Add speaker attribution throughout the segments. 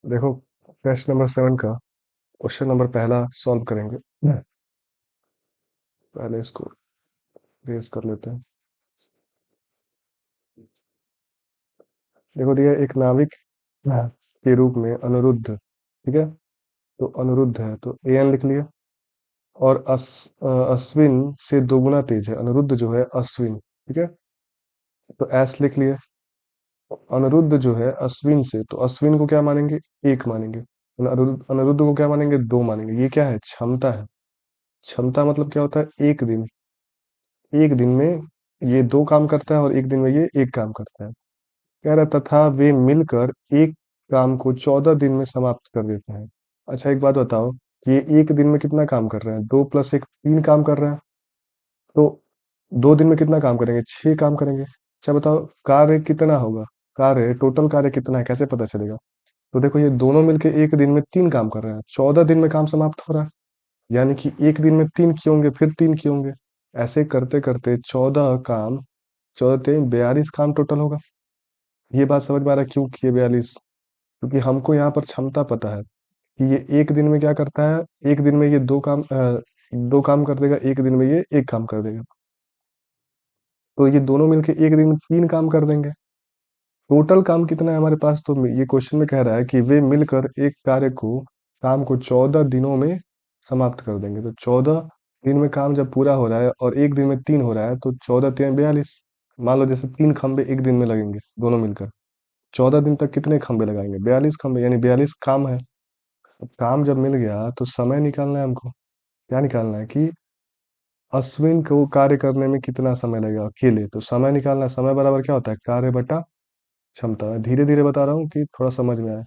Speaker 1: देखो, test number 7 का question number पहला सॉल्व करेंगे। पहले इसको रेज कर लेते हैं। देखो दिया एक नाविक के रूप में अनिरुद्ध, ठीक है। तो अनिरुद्ध है तो एन लिख लिया। और अश्विन से दोगुना तेज है अनिरुद्ध जो है अश्विन, ठीक है। तो एस लिख लिया। अनिरुद्ध जो है अश्विन से, तो अश्विन को क्या मानेंगे, एक मानेंगे। अनिरुद्ध अनिरुद्ध को क्या मानेंगे, दो मानेंगे। ये क्या है, क्षमता है। क्षमता मतलब क्या होता है, एक दिन। एक दिन में ये दो काम करता है और एक दिन में ये एक काम करता है। कह रहा तथा वे मिलकर एक काम को 14 दिन में समाप्त कर देते हैं। अच्छा एक बात बताओ कि ये एक दिन में कितना काम कर रहे हैं, दो प्लस एक तीन काम कर रहे हैं। तो 2 दिन में कितना काम करेंगे, 6 काम करेंगे। अच्छा बताओ कार्य कितना होगा, कार्य टोटल कार्य कितना है, कैसे पता चलेगा। तो देखो ये दोनों मिलके एक दिन में 3 काम कर रहे हैं, 14 दिन में काम समाप्त हो रहा है। यानी कि एक दिन में 3 किए होंगे, फिर 3 किए होंगे। ऐसे करते करते 14 काम, 14×3 42 काम टोटल होगा। ये बात समझ में आ रहा है क्यों किए 42। क्योंकि हमको यहाँ पर क्षमता पता है कि ये एक दिन में क्या करता है, एक दिन में ये दो काम कर देगा, एक दिन में ये एक काम कर देगा। तो ये दोनों मिलके एक दिन में 3 काम कर देंगे। टोटल काम कितना है हमारे पास, तो ये क्वेश्चन में कह रहा है कि वे मिलकर एक कार्य को, काम को 14 दिनों में समाप्त कर देंगे। तो 14 दिन में काम जब पूरा हो रहा है और एक दिन में 3 हो रहा है, तो 14×3 42। मान लो जैसे 3 खंबे एक दिन में लगेंगे दोनों मिलकर, 14 दिन तक कितने खंबे लगाएंगे, 42 खंबे, यानी 42 काम है। अब काम जब मिल गया तो समय निकालना है हमको। क्या निकालना है कि अश्विन को कार्य करने में कितना समय लगेगा अकेले, तो समय निकालना है। समय बराबर क्या होता है, कार्य बटा क्षमता। मैं धीरे धीरे बता रहा हूँ कि थोड़ा समझ में आए।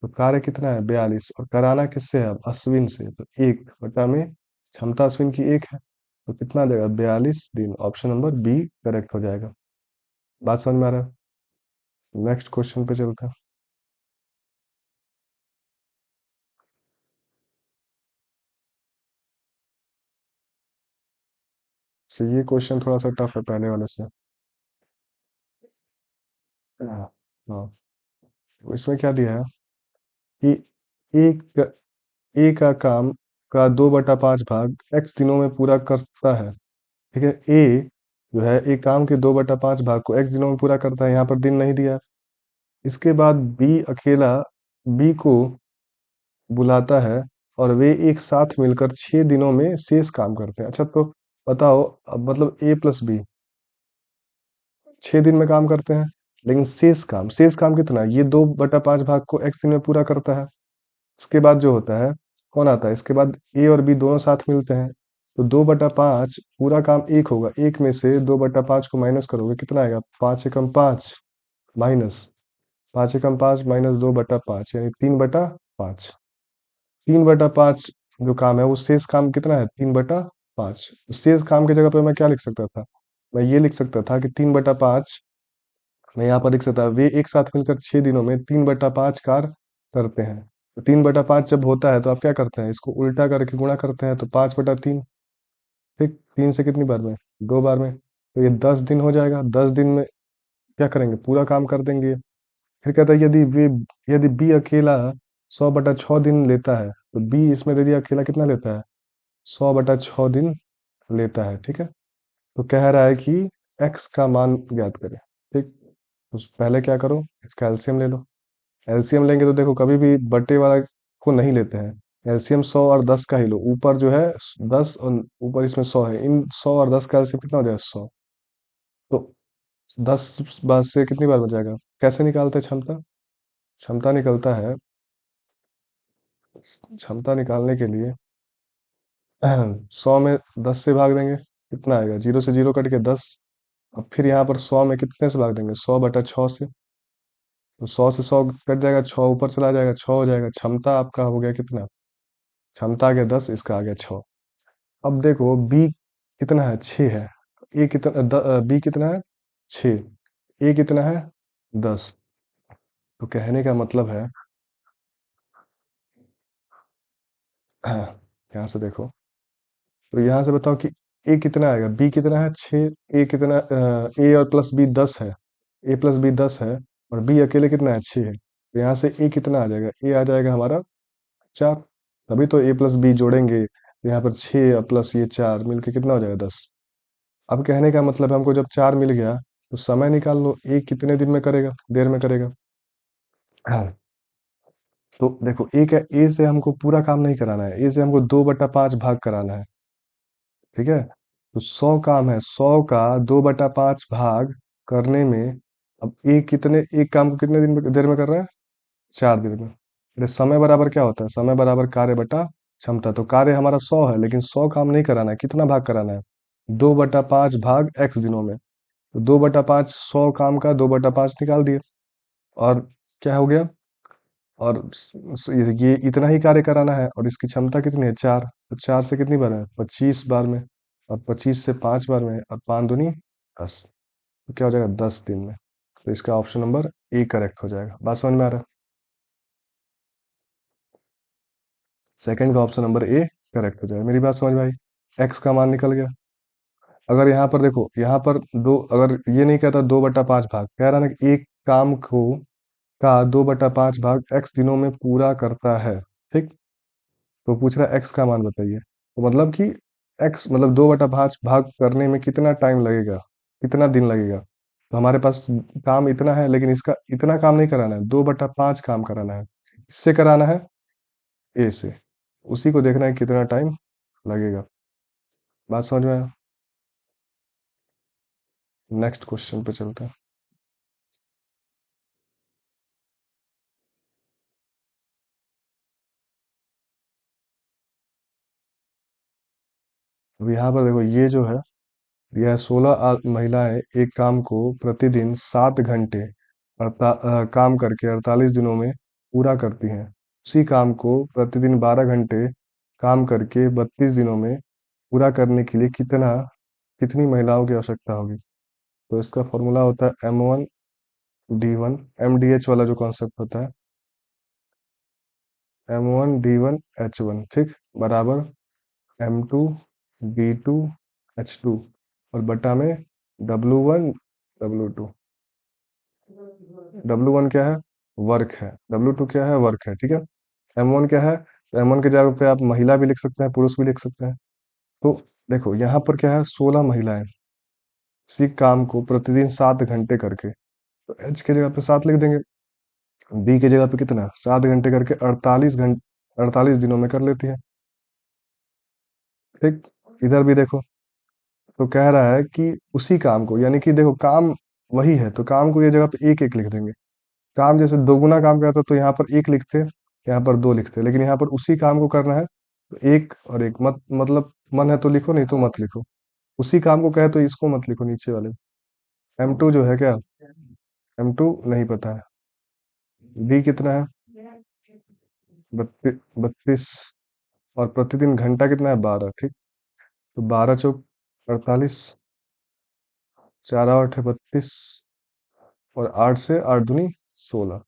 Speaker 1: तो कार्य कितना है 42, और कराना किससे है, अब अश्विन से, तो 1/में क्षमता अश्विन की 1 है। तो कितना आ जाएगा, 42 दिन। ऑप्शन नंबर बी करेक्ट हो जाएगा। बात समझ में आ रहा है। नेक्स्ट क्वेश्चन पे चलते हैं। तो ये क्वेश्चन थोड़ा सा टफ है पहले वाले से। हाँ। हाँ, तो इसमें क्या दिया है कि एक ए का काम का 2/5 भाग x दिनों में पूरा करता है, ठीक है। ए जो है एक काम के 2/5 भाग को x दिनों में पूरा करता है, यहाँ पर दिन नहीं दिया। इसके बाद बी अकेला बी को बुलाता है और वे एक साथ मिलकर 6 दिनों में शेष काम करते हैं। अच्छा तो बताओ, अब मतलब A+B 6 दिन में काम करते हैं, लेकिन शेष काम कितना है, ये 2/5 भाग को x दिन में पूरा करता है। इसके बाद जो होता है, कौन आता है इसके बाद, ए और बी दोनों साथ मिलते हैं। तो 2/5 पूरा काम एक होगा, एक में से 2/5 को माइनस करोगे कितना आएगा, 5 एकम 5 माइनस 5 एकम 5 माइनस 2/5 यानी 3/5। 3/5 जो काम है वो शेष काम कितना है, 3/5। शेष काम की जगह पे मैं क्या लिख सकता था, मैं ये लिख सकता था कि 3/5, मैं यहाँ पर लिख सकता वे एक साथ मिलकर 6 दिनों में 3/5 कार्य करते हैं। तो 3/5 जब होता है तो आप क्या करते हैं, इसको उल्टा करके गुणा करते हैं, तो 5/3। ठीक, 3 से कितनी बार में, 2 बार में। तो ये 10 दिन हो जाएगा, 10 दिन में क्या करेंगे, पूरा काम कर देंगे। फिर कहता है यदि बी अकेला 100/6 दिन लेता है, तो बी इसमें दे दिया अकेला कितना लेता है, 100/6 दिन लेता है, ठीक है। तो कह रहा है कि एक्स का मान ज्ञात करें। ठीक, तो पहले क्या करो, इसका एलसीएम ले लो। एलसीएम लेंगे तो देखो कभी भी बटे वाला को नहीं लेते हैं। एलसीएम 100 और 10 का ही लो। ऊपर जो है 10 और ऊपर इसमें 100 है, इन 100 और 10 का एलसीएम कितना हो जाएगा, 100। तो 10 बार से कितनी बार बचाएगा, कैसे निकालते हैं क्षमता, क्षमता निकलता है, क्षमता निकालने के लिए 100 में 10 से भाग देंगे, कितना आएगा, 0 से 0 कट के 10। अब फिर यहाँ पर 100 में कितने से भाग देंगे, 100/6 से। तो 100 से 100 कट जाएगा, 6 ऊपर चला जाएगा, 6 हो जाएगा। क्षमता आपका हो गया कितना, क्षमता आ गया 10, इसका आ गया 6। अब देखो बी कितना है, 6 है। ए कितना, बी कितना है, 6। ए कितना है, 10। तो कहने का मतलब है, यहाँ से देखो, तो यहाँ से बताओ कि ए कितना आएगा, बी कितना है 6, ए कितना, ए और प्लस बी 10 है, ए प्लस बी 10 है, और बी अकेले कितना है, 6 है। तो यहाँ से ए कितना आ जाएगा, ए आ जाएगा हमारा 4। तभी तो ए प्लस बी जोड़ेंगे तो यहाँ पर 6 प्लस ये 4 मिलके कितना हो जाएगा 10। अब कहने का मतलब है हमको जब 4 मिल गया तो समय निकाल लो, ए कितने दिन में करेगा, देर में करेगा। हाँ, तो देखो ए का, ए से हमको पूरा काम नहीं कराना है, ए से हमको 2/5 भाग कराना है। ठीक है, तो 100 काम है, 100 का 2/5 भाग करने में, अब एक कितने, एक काम को कितने दिन में, देर में कर रहा है, 4 दिन में। अरे समय बराबर क्या होता है, समय बराबर कार्य बटा क्षमता। तो कार्य हमारा 100 है, लेकिन 100 काम नहीं कराना है, कितना भाग कराना है, 2/5 भाग x दिनों में। तो 2/5, 100 काम का 2/5 निकाल दिए, और क्या हो गया, और ये इतना ही कार्य कराना है, और इसकी क्षमता कितनी है, 4। तो 4 से कितनी बार है, 25 बार में, और 25 से 5 बार में, और 5 दूनी 10। तो क्या हो जाएगा, 10 दिन में। तो इसका ऑप्शन नंबर ए करेक्ट हो जाएगा। बात समझ में आ रहा है, सेकंड का ऑप्शन नंबर ए करेक्ट हो जाएगा। मेरी बात समझ में आई, एक्स का मान निकल गया। अगर यहाँ पर देखो, यहाँ पर दो, अगर ये नहीं कहता 2/5 भाग, कह रहा ना कि एक काम को का 2/5 भाग एक्स दिनों में पूरा करता है। ठीक, तो पूछ रहा है एक्स का मान बताइए, तो मतलब कि एक्स मतलब 2/5 भाग करने में कितना टाइम लगेगा, कितना दिन लगेगा। तो हमारे पास काम इतना है, लेकिन इसका इतना काम नहीं कराना है, 2/5 काम कराना है। इससे कराना है, ए से, उसी को देखना है कितना टाइम लगेगा। बात समझ में आया, नेक्स्ट क्वेश्चन पे चलते हैं। अब यहाँ पर देखो, ये जो है, यह 16 महिलाएं एक काम को प्रतिदिन 7 घंटे काम करके 48 दिनों में पूरा करती हैं। उसी काम को प्रतिदिन 12 घंटे काम करके 32 दिनों में पूरा करने के लिए कितनी महिलाओं की आवश्यकता होगी। तो इसका फॉर्मूला होता है M1 D1, MDH वाला जो कॉन्सेप्ट होता है, M1 D1 H1, ठीक, बराबर M2 D2 H2, और बटा में W1 W2। W1 क्या है, वर्क है, W2 क्या है, वर्क है, ठीक है। M1 क्या है, तो M1 के जगह पे आप महिला भी लिख सकते हैं, पुरुष भी लिख सकते हैं। तो देखो यहाँ पर क्या है, 16 महिलाएं इसी काम को प्रतिदिन 7 घंटे करके, तो H के जगह पे 7 लिख देंगे, B के जगह पे कितना, 7 घंटे करके 48 घंटे 48 दिनों में कर लेती है। ठीक, इधर भी देखो, तो कह रहा है कि उसी काम को, यानी कि देखो काम वही है, तो काम को ये जगह पे एक एक लिख देंगे। काम जैसे दोगुना काम करता तो यहाँ पर एक लिखते, यहाँ पर दो लिखते, लेकिन यहाँ पर उसी काम को करना है तो एक और एक, मतलब मन है तो लिखो, नहीं तो मत लिखो। उसी काम को कहे तो इसको मत लिखो नीचे वाले। M2 जो है क्या, M2 नहीं पता है, B कितना है, 32, और प्रतिदिन घंटा कितना है, 12, ठीक। तो 12 चौक 48, 4 8 है 32, और 8 से 8 दूनी 16।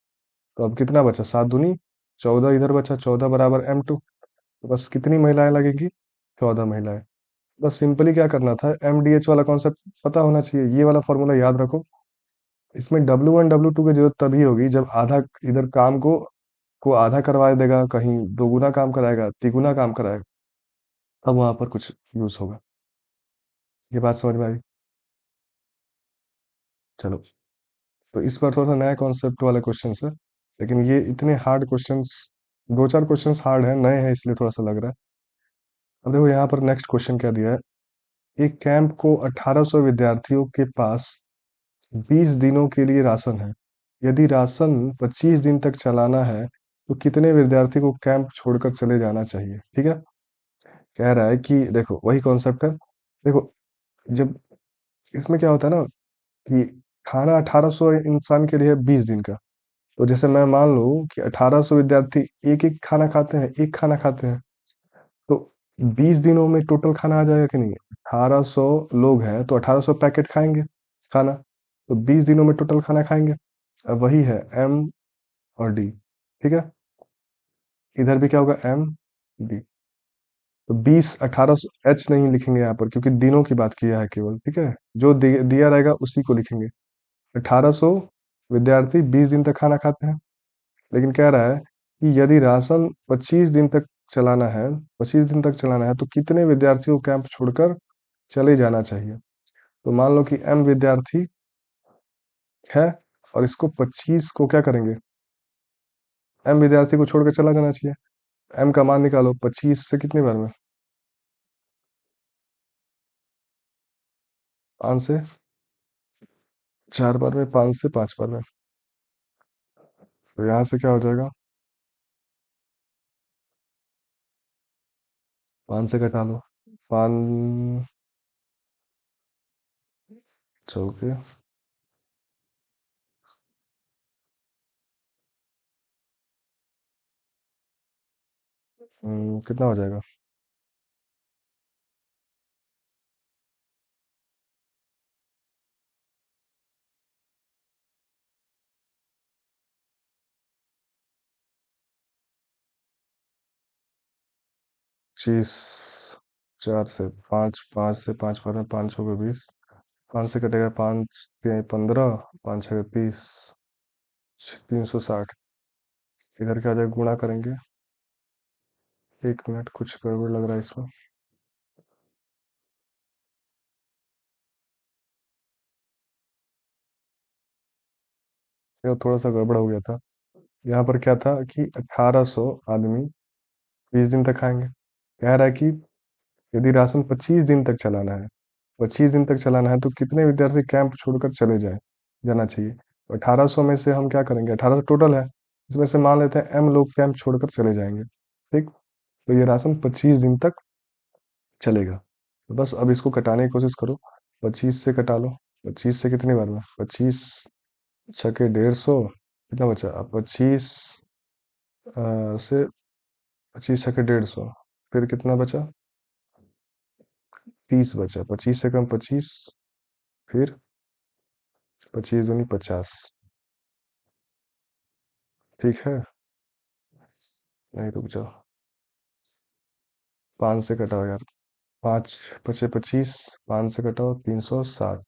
Speaker 1: तो अब कितना बचा, 7 दूनी 14, इधर बचा 14 बराबर M2। तो बस कितनी महिलाएं लगेंगी, 14 महिलाएं। बस सिंपली क्या करना था, MDH वाला कॉन्सेप्ट पता होना चाहिए, ये वाला फॉर्मूला याद रखो। इसमें W1 W2 की जरूरत तभी होगी जब आधा, इधर काम को आधा करवा देगा, कहीं दोगुना काम कराएगा, तिगुना काम कराएगा, तब वहां पर कुछ यूज होगा। ये बात समझ में आई, चलो। तो इस बार थोड़ा सा नया कॉन्सेप्ट वाले क्वेश्चन है, लेकिन ये इतने हार्ड क्वेश्चंस, दो चार क्वेश्चंस हार्ड है, नए हैं, इसलिए थोड़ा सा लग रहा है। अब देखो यहाँ पर नेक्स्ट क्वेश्चन क्या दिया है, एक कैंप को 1800 विद्यार्थियों के पास 20 दिनों के लिए राशन है। यदि राशन 25 दिन तक चलाना है तो कितने विद्यार्थी को कैंप छोड़कर चले जाना चाहिए। ठीक है, कह रहा है कि देखो वही कॉन्सेप्ट है। देखो, जब इसमें क्या होता है ना कि खाना 1800 इंसान के लिए है 20 दिन का, तो जैसे मैं मान लूं कि 1800 विद्यार्थी एक एक खाना खाते हैं, एक खाना खाते हैं, तो 20 दिनों में टोटल खाना आ जाएगा कि नहीं। 1800 लोग हैं तो 1800 पैकेट खाएंगे खाना, तो 20 दिनों में टोटल खाना खाएंगे। अब वही है M और D, ठीक है। इधर भी क्या होगा, M D। तो 20 1800 H नहीं लिखेंगे यहाँ पर, क्योंकि दिनों की बात किया है केवल, ठीक है। जो दिया रहेगा उसी को लिखेंगे। 1800 विद्यार्थी 20 दिन तक खाना खाते हैं, लेकिन कह रहा है कि यदि राशन 25 दिन तक चलाना है, 25 दिन तक चलाना है तो कितने विद्यार्थियों को कैंप छोड़कर चले जाना चाहिए। तो मान लो कि m विद्यार्थी है और इसको 25 को क्या करेंगे, m विद्यार्थी को छोड़कर चला जाना चाहिए। m का मान निकालो, 25 से कितनी बार में, 5 से 4 बार में, 5 से 5 बार में। तो यहाँ से क्या हो जाएगा, 5 से घटा लो, 5 चौके, कितना हो जाएगा, 25, 4 से 5, 5 से 5 बार में, 5 हो गए 20, 5 से कटेगा, 5 15, 5 छः 30, 360। इधर क्या आ जाएगा, गुणा करेंगे। 1 मिनट, कुछ गड़बड़ लग रहा है इसमें। ये थोड़ा सा गड़बड़ हो गया था। यहाँ पर क्या था कि 1800 आदमी 20 दिन तक खाएंगे। कह रहा है कि यदि राशन 25 दिन तक चलाना है, 25 दिन तक चलाना है तो कितने विद्यार्थी कैंप छोड़कर चले जाए जाना चाहिए। तो 1800 में से हम क्या करेंगे, 1800 टोटल है, इसमें से मान लेते हैं m लोग कैंप छोड़कर चले जाएंगे। ठीक, तो ये राशन 25 दिन तक चलेगा। तो बस अब इसको कटाने की कोशिश करो। 25 से कटा लो, 25 से कितनी बार में, 25 छके 150, कितना बचा, अब 25 से 25 छके 150, फिर कितना बचा, 30 बचा, 25 से कम 25, फिर 25 दूनी 50। ठीक है, नहीं रुक जाओ, 5 से कटाओ यार, 5 पचे 25, 5 से कटाओ 360।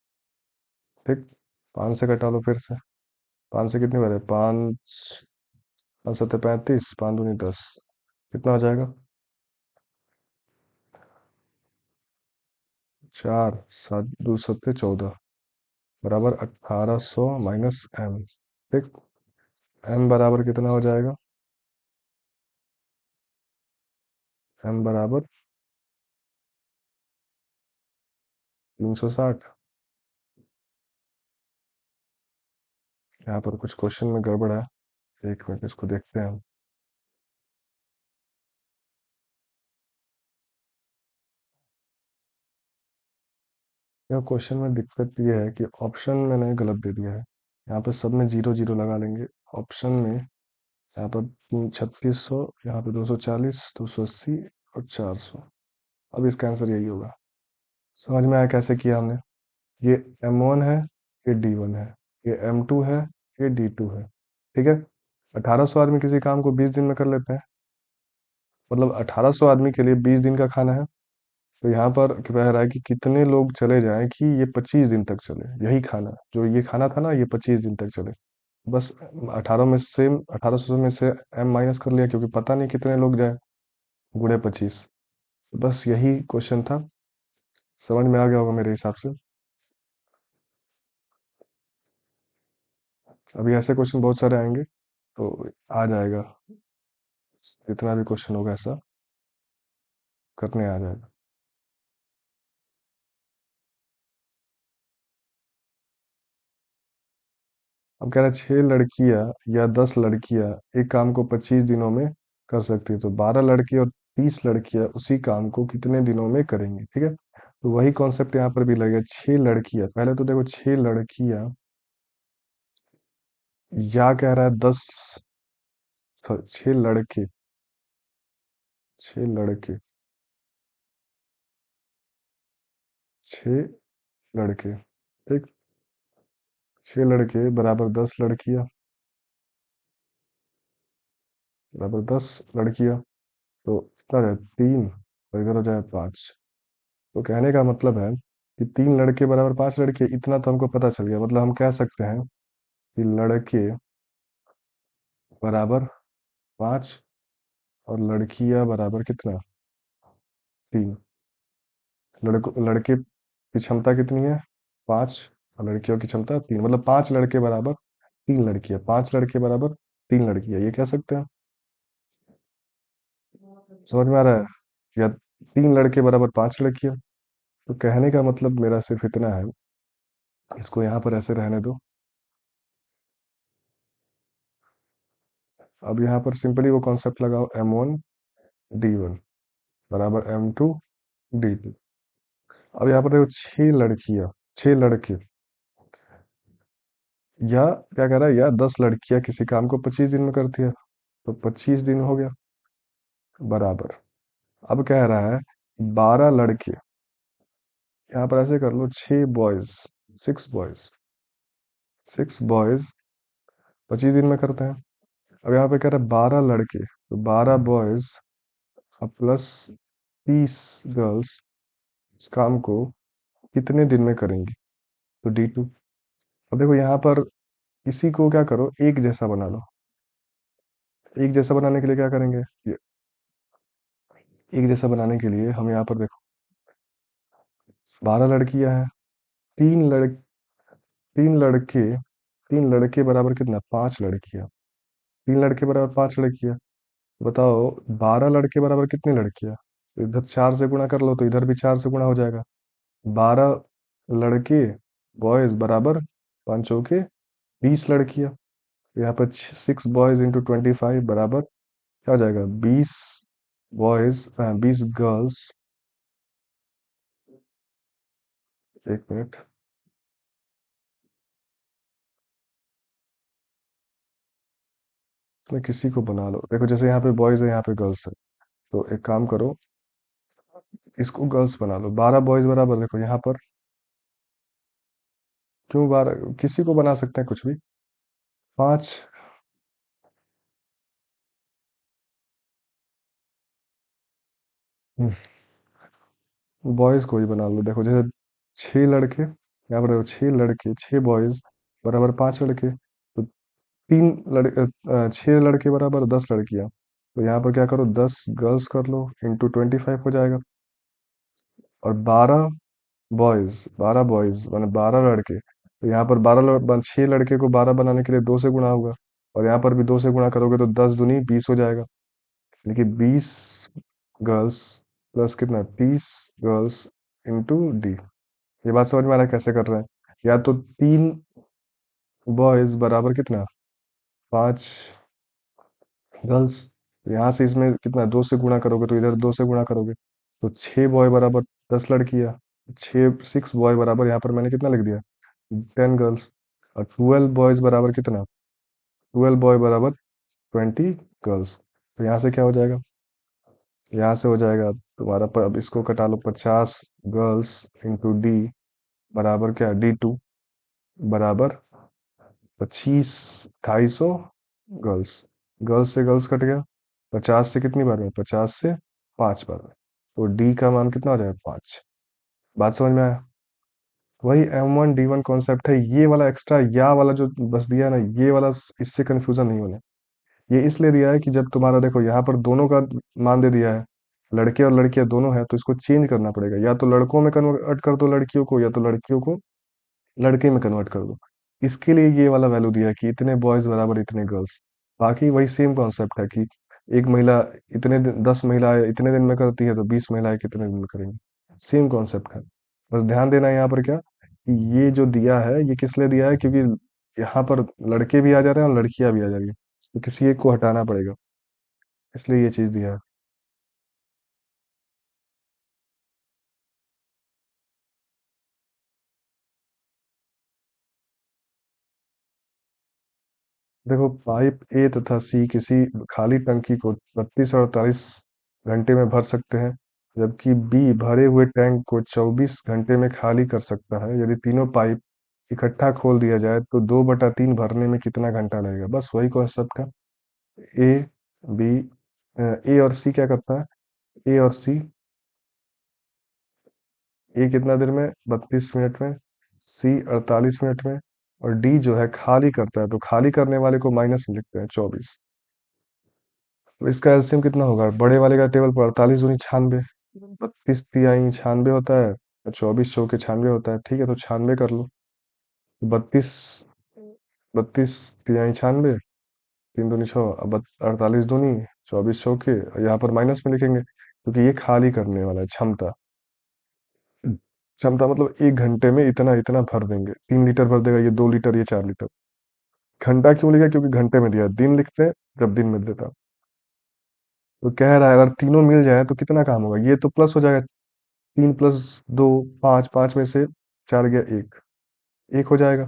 Speaker 1: ठीक, 5 से कटा लो फिर से, 5 से कितनी बार है, 5, 5 7 35, 5 दूनी 10, कितना हो जाएगा, 4 7 2 7 14 बराबर 1800 माइनस m। ठीक, m बराबर कितना हो जाएगा, m बराबर 360। यहाँ पर कुछ क्वेश्चन में गड़बड़ है, 1 मिनट इसको देखते हैं हम। यह क्वेश्चन में दिक्कत ये है कि ऑप्शन मैंने गलत दे दिया है। यहाँ पे सब में 0 0 लगा लेंगे, ऑप्शन में यहाँ पर 3600, यहाँ पे 240, 280 और 400। अब इसका आंसर यही होगा। समझ में आया कैसे किया हमने। ये M1 है, ये D1 है, ये M2 है, ये D2 है। ठीक है, 1800 आदमी किसी काम को 20 दिन में कर लेते हैं, मतलब 1800 आदमी के लिए 20 दिन का खाना है। तो यहाँ पर कह रहा है कि कितने लोग चले जाएं कि ये 25 दिन तक चले, यही खाना जो ये खाना था ना, ये 25 दिन तक चले। बस 1800 में से m माइनस कर लिया, क्योंकि पता नहीं कितने लोग जाए, गुणे 25। बस यही क्वेश्चन था, समझ में आ गया होगा मेरे हिसाब से। अभी ऐसे क्वेश्चन बहुत सारे आएंगे, तो आ जाएगा, जितना भी क्वेश्चन होगा ऐसा करने आ जाएगा। अब कह रहा है 6 लड़कियां या 10 लड़कियां एक काम को 25 दिनों में कर सकती है, तो 12 लड़की और 30 लड़कियां उसी काम को कितने दिनों में करेंगी। ठीक है, तो वही कॉन्सेप्ट यहाँ पर भी लगेगा। 6 लड़कियां, पहले तो देखो 6 लड़कियां, या कह रहा है 10, 6 लड़के, 6 लड़के, 6 लड़के। ठीक, 6 लड़के बराबर 10 लड़कियां, बराबर 10 लड़कियां, तो कितना हो जाए 3, और इधर हो जाए 5। तो कहने का मतलब है कि 3 लड़के बराबर 5 लड़के, इतना तो हमको पता चल गया। मतलब हम कह सकते हैं कि लड़के बराबर 5, और लड़कियां बराबर कितना, 3। लड़के की क्षमता कितनी है, 5, और लड़कियों की क्षमता 3, मतलब 5 लड़के बराबर 3 लड़कियां, 5 लड़के बराबर 3 लड़कियां, ये कह सकते हैं। समझ में आ रहा है? या 3 लड़के बराबर 5 लड़कियां। तो कहने का मतलब मेरा सिर्फ इतना है, इसको यहाँ पर ऐसे रहने दो। अब यहाँ पर सिंपली वो कॉन्सेप्ट लगाओ, M1 D1 बराबर M2 D2। अब यहाँ पर देखो 6 लड़कियां, 6 लड़के, या क्या कह रहा है, या 10 लड़कियां किसी काम को 25 दिन में करती है, तो 25 दिन हो गया बराबर। अब कह रहा है 12 लड़के, यहाँ पर ऐसे कर लो, 6 बॉयज, 6 बॉयज, 6 बॉयज 25 दिन में करते हैं। अब यहाँ पे कह रहा है 12 लड़के, तो 12 बॉयज अब प्लस 30 गर्ल्स इस काम को कितने दिन में करेंगी, तो D2। अब देखो यहाँ पर इसी को क्या करो, एक जैसा बना लो। एक जैसा बनाने के लिए क्या करेंगे, एक जैसा बनाने के लिए हम यहाँ पर देखो 12 लड़कियां हैं, तीन लड़ 3 लड़के, 3 लड़के बराबर कितना, 5 लड़कियां, 3 लड़के बराबर 5 लड़कियां। बताओ 12 लड़के बराबर कितनी लड़कियां, तो इधर 4 से गुणा कर लो, तो इधर भी 4 से गुणा हो जाएगा। 12 लड़के बॉयज बराबर 5 चौके 20 लड़कियां। तो यहाँ पर 6 बॉयज इंटू 25 बराबर क्या हो जाएगा, 20 बॉयज, 20 गर्ल्स। एक मिनट, इसमें किसी को बना लो, देखो जैसे यहाँ पे बॉयज है, यहाँ पे गर्ल्स है, तो एक काम करो, इसको गर्ल्स बना लो। 12 बॉयज बराबर देखो यहाँ पर, क्यों 12, किसी को बना सकते हैं कुछ भी, 5। बॉयज को ही बना लो, देखो जैसे 6 लड़के, यहाँ पर देखो 6 लड़के, 6 बॉयज बराबर 5 लड़के, तो 6 लड़के बराबर 10 लड़कियां। तो यहाँ पर क्या करो, 10 गर्ल्स कर लो, इंटू 25 हो जाएगा। और 12 बॉयज मैंने 12 लड़के, तो यहाँ पर 6 लड़के को 12 बनाने के लिए 2 से गुणा होगा, और यहाँ पर भी 2 से गुणा करोगे तो 10 दूनी 20 हो जाएगा। यानी कि 20 गर्ल्स प्लस कितना, 30 गर्ल्स इंटू D। ये बात समझ में आ रहा है कैसे कर रहे हैं? या तो 3 बॉयज बराबर कितना, 5 गर्ल्स, यहाँ से इसमें कितना, 2 से गुणा करोगे, तो इधर 2 से गुणा करोगे, तो 6 बॉय बराबर 10 लड़कियां, 6 बॉय बराबर यहाँ पर मैंने कितना लिख दिया, 10 गर्ल्स। और 12 बॉयज बराबर कितना, 12 बॉय बराबर 20 गर्ल्स। तो यहाँ से क्या हो जाएगा, यहाँ से हो जाएगा तुम्हारा अब इसको कटा लो, 50 गर्ल्स इंटू D बराबर क्या, D2 बराबर 25, 250 गर्ल्स। गर्ल्स से गर्ल्स कट गया, 50 से कितनी बार में, 50 से 5 बार में, तो D का मान कितना हो जाएगा, 5। बात समझ में आया? वही M1 D1 कॉन्सेप्ट है, ये वाला एक्स्ट्रा या वाला जो बस दिया है ना, ये वाला इससे कंफ्यूजन नहीं होना। ये इसलिए दिया है कि जब तुम्हारा देखो यहाँ पर दोनों का मान दे दिया है, लड़के और लड़कियां दोनों है, तो इसको चेंज करना पड़ेगा, या तो लड़कों में कन्वर्ट कर दो लड़कियों को, या तो लड़कियों को लड़के में कन्वर्ट कर दो। इसके लिए ये वाला वैल्यू दिया है कि इतने बॉयज बराबर इतने गर्ल्स। बाकी वही सेम कॉन्सेप्ट है कि एक महिला इतने दिन, 10 महिलाएं इतने दिन में करती है, तो 20 महिलाएं कितने दिन में करेंगी। सेम कॉन्सेप्ट है। बस ध्यान देना है यहाँ पर क्या, कि ये जो दिया है ये किस लिए दिया है, क्योंकि यहाँ पर लड़के भी आ जा रहे हैं और लड़कियां भी आ जा रही है, तो किसी एक को हटाना पड़ेगा, इसलिए ये चीज दिया है। देखो पाइप ए तथा सी किसी खाली टंकी को 32 और 48 घंटे में भर सकते हैं, जबकि बी भरे हुए टैंक को 24 घंटे में खाली कर सकता है। यदि तीनों पाइप इकट्ठा खोल दिया जाए तो 2/3 भरने में कितना घंटा लगेगा। बस वही कॉन्सेप्ट है। ए बी ए और सी क्या करता है, ए और सी, ए कितना देर में, 32 मिनट में, सी 48 मिनट में, और डी जो है खाली करता है, तो खाली करने वाले को माइनस में लिखते हैं 24। तो इसका एलसीएम कितना होगा? बड़े वाले का टेबल पर 48 दूनी 96, 32 तिहाई 96 होता है, और 24 चौके 96 होता है। ठीक है, तो 96 कर लो। 32 32 तिहाई 96, 3 दूनी 6, अब 48 दूनी 24 चौके, और यहाँ पर माइनस में लिखेंगे क्योंकि ये खाली करने वाला है क्षमता। क्षमता मतलब 1 घंटे में इतना इतना भर देंगे, 3 लीटर भर देगा, ये 2 लीटर, ये 4 लीटर। घंटा क्यों लिखा? क्योंकि घंटे में दिया, दिन लिखते हैं जब दिन में देता। तो कह रहा है अगर तीनों मिल जाए तो कितना काम होगा, ये तो प्लस हो जाएगा। 3 + 2 5, 5 में से 4 गया 1, 1 हो जाएगा।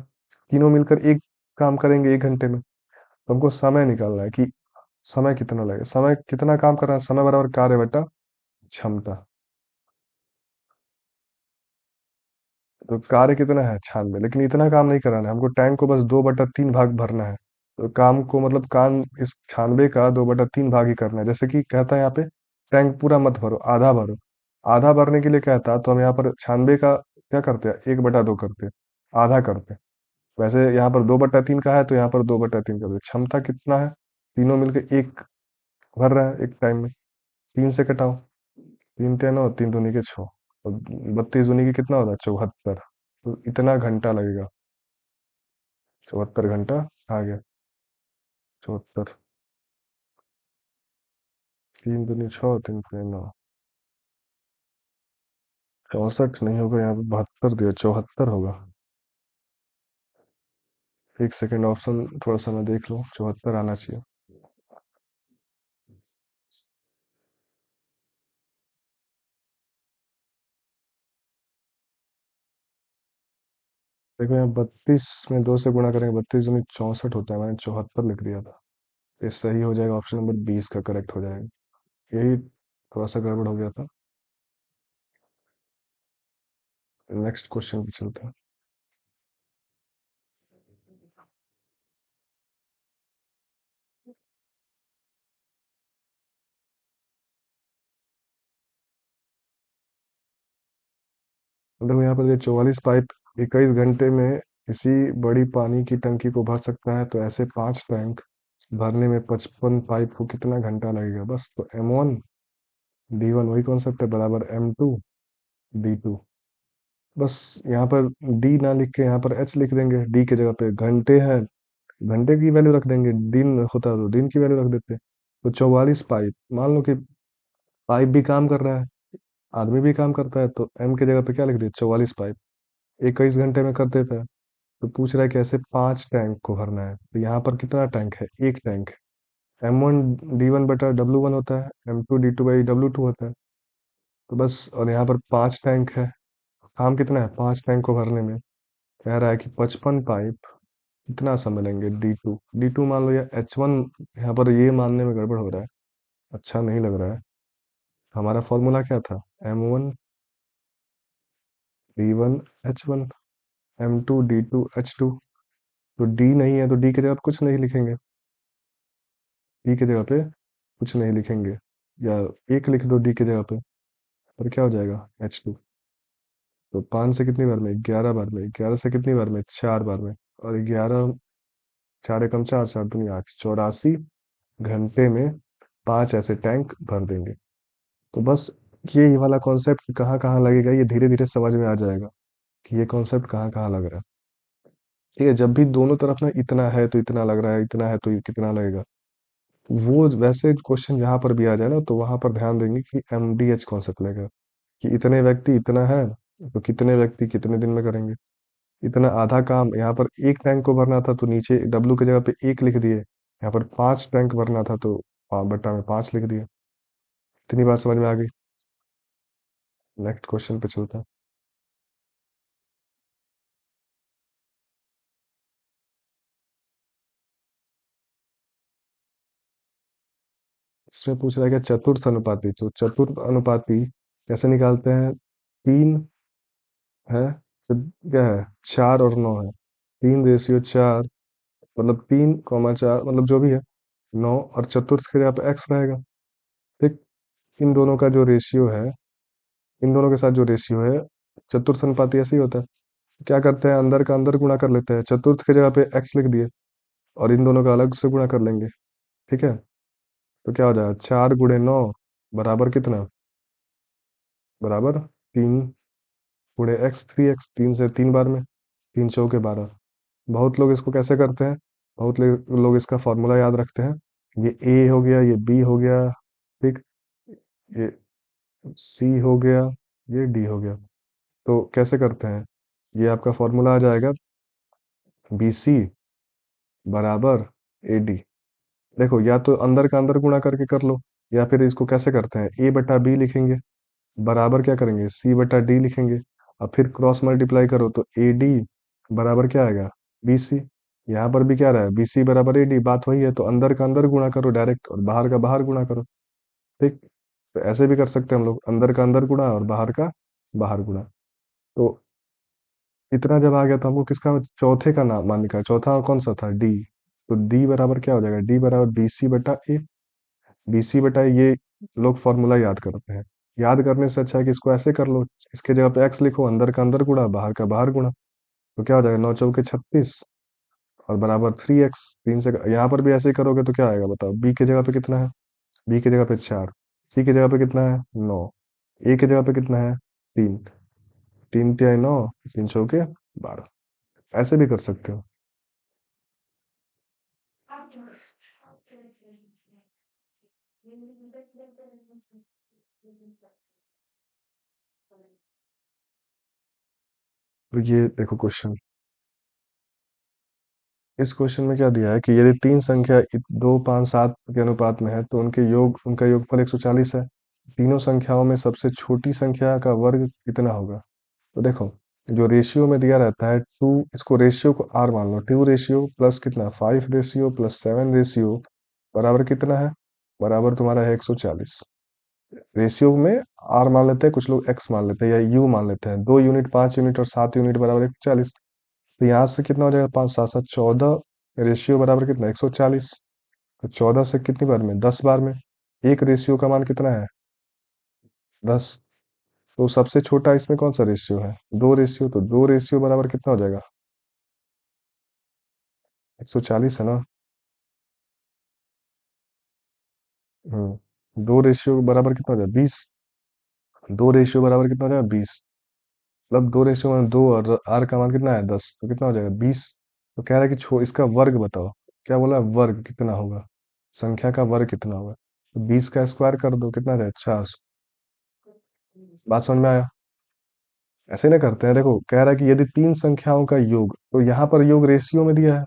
Speaker 1: तीनों मिलकर एक काम करेंगे 1 घंटे में। तो हमको समय निकालना है कि समय कितना लगेगा, समय कितना काम कर रहा है, समय बराबर कार्य बटा क्षमता। तो कार्य कितना है? 96, लेकिन इतना काम नहीं कराना है हमको, टैंक को बस 2/3 भाग भरना है। तो काम को मतलब काम इस 96 का 2/3 भाग ही करना है। जैसे कि कहता है यहाँ पे टैंक पूरा मत भरो, आधा भरो। आधा भरने के लिए कहता तो हम यहाँ पर 96 का क्या करते हैं, 1/2 करते हैं, आधा करते हैं। वैसे यहाँ पर 2/3 का है तो यहाँ पर 2/3 कर दो। क्षमता कितना है? तीनों मिलकर एक भर रहा है एक टाइम में। 3 से कटाओ, 3 × 9, 3 दूनी के 6, और 32 दूनी के कितना होता है? 74। तो इतना घंटा लगेगा, 74 घंटा आ गया। 74, 3 दूनी 6, 3 दूनी 9, 64 नहीं होगा, यहाँ पे 72 दिया, 74 होगा। 1 सेकेंड, ऑप्शन थोड़ा सा मैं देख लूँ, 74 आना चाहिए। देखो यहाँ 32 में 2 से गुणा करेंगे, 32 दूनी 64 होता है, मैंने 74 लिख दिया था। ये सही हो जाएगा, ऑप्शन नंबर 20 का करेक्ट हो जाएगा। यही थोड़ा सा गड़बड़ हो गया था। नेक्स्ट क्वेश्चन पे चलते हैं। देखो यहाँ पर ये 44 पाइप 21 घंटे में किसी बड़ी पानी की टंकी को भर सकता है, तो ऐसे 5 टैंक भरने में 55 पाइप को कितना घंटा लगेगा? बस, तो M1 D1 वही कॉन्सेप्ट है, बराबर M2 D2। बस यहाँ पर डी ना लिख के यहाँ पर एच लिख देंगे, डी की जगह पे घंटे हैं, घंटे की वैल्यू रख देंगे, दिन होता तो दिन की वैल्यू रख देते। तो 44 पाइप, मान लो कि पाइप भी काम कर रहा है, आदमी भी काम करता है, तो एम की जगह पे क्या लिख दिया? 44 पाइप 21 घंटे में कर देता है। तो पूछ रहा है कि ऐसे 5 टैंक को भरना है, तो यहाँ पर कितना टैंक है? एक टैंक। M1 D1/W1 होता है, M2 D2/W2 होता है। तो बस, और यहाँ पर 5 टैंक है, काम कितना है 5 टैंक को भरने में? कह रहा है कि 55 पाइप कितना समय लेंगे? डी टू मान लो, या H1, यहाँ पर ये मानने में गड़बड़ हो रहा है, अच्छा नहीं लग रहा है। हमारा फॉर्मूला क्या था? M1 D1 H1, M2 D2 H2। तो डी नहीं है तो डी की जगह पे कुछ नहीं लिखेंगे, डी की जगह पे कुछ नहीं लिखेंगे, या एक लिख दो डी की जगह पे, और क्या हो जाएगा? H2। तो 5 से कितनी बार में? 11 बार में। 11 से कितनी बार में? 4 बार में। और 11, 4 एकम 4, 4 दूनी 8, 84 घंटे में 5 ऐसे टैंक भर देंगे। तो बस, ये वाला कॉन्सेप्ट कहाँ कहाँ लगेगा ये धीरे धीरे समझ में आ जाएगा कि ये कॉन्सेप्ट कहाँ कहाँ लग रहा है। ठीक है, जब भी दोनों तरफ ना इतना है तो इतना लग रहा है, इतना है तो कितना लगेगा, वो वैसे क्वेश्चन जहां पर भी आ जाए ना, तो वहां पर ध्यान देंगे कि MDH कॉन्सेप्ट लगेगा, कि इतने व्यक्ति इतना है, तो कितने व्यक्ति कितने दिन में करेंगे। इतना आधा काम यहाँ पर एक टैंक को भरना था, तो नीचे W की जगह पे 1 लिख दिए, यहाँ पर 5 टैंक भरना था तो बट्टा में 5 लिख दिए। इतनी बात समझ में आ गई। नेक्स्ट क्वेश्चन पे चलते हैं। इसमें पूछ रहा है कि चतुर्थ अनुपाती, तो चतुर्थ अनुपाती कैसे निकालते हैं? 3 है, तो क्या है? 4 और 9 है, 3:4, मतलब 3,4, मतलब जो भी है 9, और चतुर्थ के जगह पे x रहेगा। ठीक, इन दोनों का जो रेशियो है, इन दोनों के साथ जो रेशियो है, चतुर्थ अनुपाती ऐसे ही होता है। क्या करते हैं, अंदर का अंदर गुणा कर लेते हैं, चतुर्थ की जगह पे x लिख दिए, और इन दोनों का अलग से गुणा कर लेंगे। ठीक है, तो क्या हो जाएगा, 4 × 9 बराबर कितना, बराबर 3 × x, 3x, 3 से 3 बार में, 3 × 4 = 12। बहुत लोग इसको कैसे करते हैं, बहुत लोग इसका फॉर्मूला याद रखते हैं। ये ए हो गया, ये बी हो गया, ठीक, ये सी हो गया, ये डी हो गया। तो कैसे करते हैं, ये आपका फॉर्मूला आ जाएगा, बी सी बराबर ए डी। देखो, या तो अंदर का अंदर गुणा करके कर लो, या फिर इसको कैसे करते हैं, ए बटा बी लिखेंगे, बराबर क्या करेंगे, सी बटा डी लिखेंगे, और फिर क्रॉस मल्टीप्लाई करो तो ए डी बराबर क्या आएगा, बी सी। यहाँ पर भी क्या रहा है, बी सी बराबर ए डी, बात वही है, तो अंदर का अंदर गुणा करो डायरेक्ट, और बाहर का बाहर गुणा करो, ठीक। तो ऐसे भी कर सकते हैं हम लोग, अंदर का अंदर गुणा और बाहर का बाहर गुणा। तो इतना जब आ गया तो हमको किसका, चौथे का नाम मान निकाला, चौथा कौन सा था, डी। तो डी बराबर क्या हो जाएगा, डी बराबर बी सी बटा ए। बी सी बटा ए, ये लोग फॉर्मूला याद करते हैं। याद करने से अच्छा है कि इसको ऐसे कर लो, इसके जगह पे एक्स लिखो, अंदर का अंदर गुणा बाहर का बाहर गुणा। तो क्या हो जाएगा, 9 × 4 = 36, और बराबर 3x। तीन से यहाँ पर भी ऐसे ही करोगे तो क्या आएगा बताओ, बी के जगह पे कितना है, बी की जगह पे 4, सी की जगह पे कितना है 9, ए की जगह पे कितना है 3, 3 × 9, 3 × 4 = 12। ऐसे भी कर सकते हो। तो ये देखो क्वेश्चन, इस क्वेश्चन में क्या दिया है कि यदि तीन संख्या 2, 5, 7 के अनुपात में है तो उनका योगफल 140 है। तीनों संख्याओं में सबसे छोटी संख्या का वर्ग कितना होगा। तो देखो, जो रेशियो में दिया रहता है टू, इसको रेशियो को आर मान लो, 2 रेशियो प्लस कितना, 5 रेशियो प्लस 7 रेशियो बराबर कितना है, बराबर तुम्हारा है 140। रेशियो में आर मान लेते हैं, कुछ लोग एक्स मान लेते हैं या यू मान लेते हैं, 2 यूनिट, 5 यूनिट और 7 यूनिट बराबर 140। तो यहाँ से कितना हो जाएगा, 5 7 7 14, रेशियो बराबर कितना, 140। तो 14 से कितनी बार में, 10 बार में। एक रेशियो का मान कितना है, 10। तो सबसे छोटा इसमें कौन सा रेशियो है, 2 रेशियो, तो 2 रेशियो बराबर कितना हो जाएगा, 140 है ना। 2 रेशियो बराबर कितना हो जाएगा, 20। 2 रेशियो बराबर कितना हो जाएगा, 20। मतलब 2 रेशियो में 2, और आर का मान कितना है, 10, तो कितना हो जाएगा, 20। तो कह रहा है कि इसका वर्ग बताओ। क्या बोला, वर्ग कितना होगा, संख्या का वर्ग कितना होगा। तो 20 का स्क्वायर कर दो, कितना आ जाएगा, 400। बात समझ में आया। ऐसे ना करते हैं, देखो कह रहा है कि यदि तीन संख्याओं का योग, तो यहाँ पर योग रेशियो में दिया है,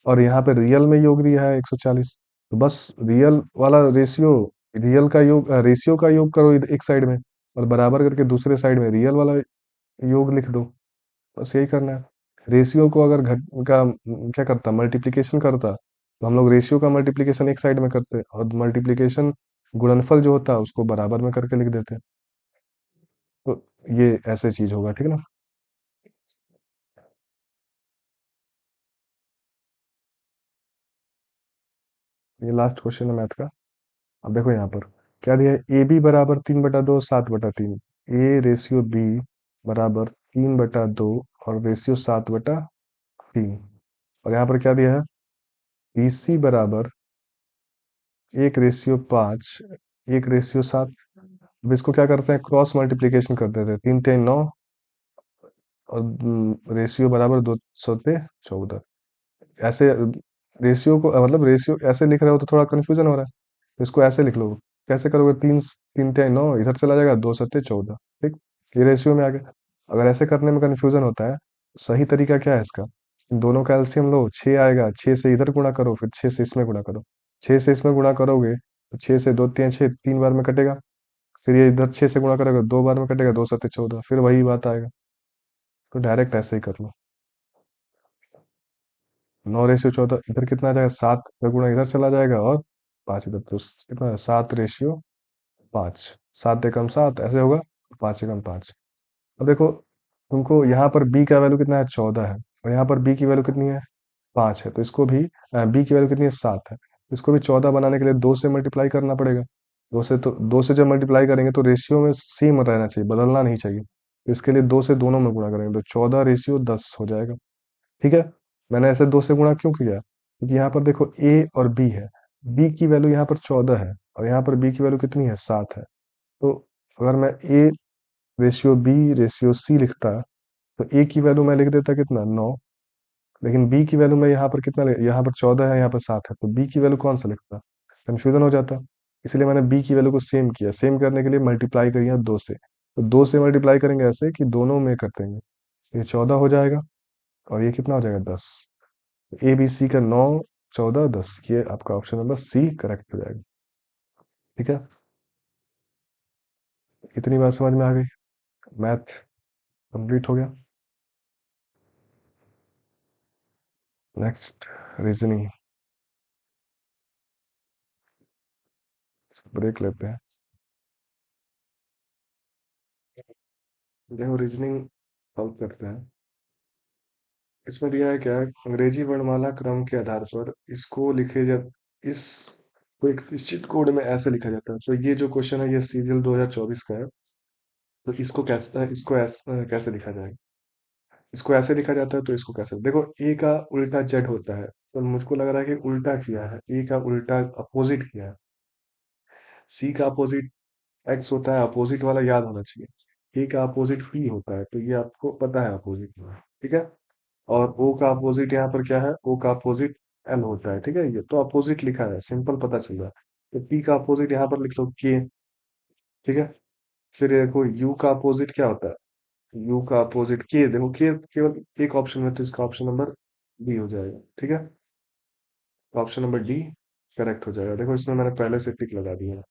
Speaker 1: और यहाँ पे रियल में योग दिया है 140। तो बस रियल वाला रेशियो, रियल का योग, रेशियो का योग करो एक साइड में, और बराबर करके दूसरे साइड में रियल वाला योग लिख दो। बस यही करना है। रेशियो को अगर घट का क्या करता, मल्टीप्लिकेशन करता, तो हम लोग रेशियो का मल्टीप्लिकेशन एक साइड में करते, और मल्टीप्लिकेशन गुणनफल जो होता है उसको बराबर में करके लिख देते। तो ये ऐसे चीज होगा, ठीक है ना। ये लास्ट क्वेश्चन है मैथ का। अब देखो यहाँ पर क्या दिया है, ए बी बराबर 3/2, 7/3। ए रेशियो बी बराबर 3/2 और रेशियो 7/3। और यहाँ पर क्या दिया है, बी सी बराबर 1/5, 1/7। अब इसको क्या करते हैं, क्रॉस मल्टीप्लीकेशन कर देते हैं, 3 × 3 = 9, और रेशियो बराबर 2 × 14। ऐसे रेशियो को मतलब रेशियो ऐसे लिख रहे हो तो थोड़ा कंफ्यूजन हो रहा है, तो इसको ऐसे लिख लो। कैसे करोगे, 3 3 × 9 इधर चला जाएगा, 2 × 7 = 14, ठीक। ये रेशियो में आ गया। अगर ऐसे करने में कंफ्यूजन होता है, तो सही तरीका क्या है इसका, इन दोनों का एलसीएम लो, 6 आएगा, 6 से इधर गुणा करो, फिर 6 से इसमें गुणा करो। 6 से इसमें गुणा करोगे तो 6 से 2 3 6, 3 बार में कटेगा। फिर ये इधर 6 से गुणा करोगे, 2 बार में कटेगा, 2 × 7 = 14, फिर वही बात आएगा। तो डायरेक्ट ऐसे ही कर लो। 9/14, इधर कितना आ जाएगा, 7 का गुणा इधर चला जाएगा, और 5 इधर, तो कितना है, 7/5। 7 × 7 ऐसे होगा, 5 × 5। अब देखो, तुमको यहाँ पर b का वैल्यू कितना है, 14 है, और यहाँ पर b की वैल्यू कितनी है, 5 है, तो इसको भी b की वैल्यू कितनी है, 7 है, तो इसको भी 14 बनाने के लिए 2 से मल्टीप्लाई करना पड़ेगा। 2 से जब मल्टीप्लाई करेंगे तो रेशियो में सेम रहना चाहिए, बदलना नहीं चाहिए, तो इसके लिए 2 से दोनों में गुणा करेंगे, तो 14/10 हो जाएगा, ठीक है। मैंने ऐसे 2 से गुणा क्यों किया, क्योंकि यहाँ पर देखो a और b है, बी की वैल्यू यहाँ पर 14 है और यहाँ पर बी की वैल्यू कितनी है, 7 है। तो अगर मैं A ratio B ratio C लिखता, तो ए की वैल्यू मैं लिख देता कितना, 9। लेकिन बी की वैल्यू मैं यहाँ पर कितना यहाँ पर 14 है, यहाँ पर 7 है, तो बी की वैल्यू कौन सा लिखता, कंफ्यूजन हो जाता। इसलिए मैंने बी की वैल्यू को सेम किया, सेम करने के लिए मल्टीप्लाई करिए 2 से, तो 2 से मल्टीप्लाई करेंगे ऐसे कि दोनों में कर देंगे, ये 14 हो जाएगा और ये कितना हो जाएगा, 10। ए बी सी का 9, 14, 10, ये आपका ऑप्शन नंबर सी करेक्ट हो जाएगा। ठीक है, इतनी बात समझ में आ गई, मैथ कंप्लीट हो गया। नेक्स्ट, रीजनिंग, ब्रेक लेते हैं। देखो रीजनिंग सॉल्व करते हैं। इसमें दिया है क्या है, अंग्रेजी वर्णमाला क्रम के आधार पर इसको लिखे जा इस को एक निश्चित कोड में ऐसे लिखा जाता है। तो ये जो क्वेश्चन है ये सीरियल 2024 का है। तो इसको कैसे कैसे लिखा जाएगा, इसको ऐसे लिखा जाता है, तो इसको कैसे, देखो ए का उल्टा जेड होता है, तो मुझको लग रहा है कि उल्टा किया है, ए का उल्टा अपोजिट किया है। सी का अपोजिट एक्स होता है, अपोजिट वाला याद होना चाहिए। ए का अपोजिट पी होता है, तो ये आपको पता है अपोजिट। ठीक है, और ओ का अपोजिट यहाँ पर क्या है, ओ का अपोजिट एल होता है। ठीक है, ये तो अपोजिट लिखा है, सिंपल पता चल रहा है। तो पी का अपोजिट यहाँ पर लिख लो के। ठीक है, फिर ये देखो यू का अपोजिट क्या होता है, यू का अपोजिट के, देखो के केवल एक ऑप्शन में, तो इसका ऑप्शन नंबर डी हो जाएगा। ठीक है, तो ऑप्शन नंबर डी करेक्ट हो जाएगा। देखो इसमें मैंने पहले से टिक लगा दिया है।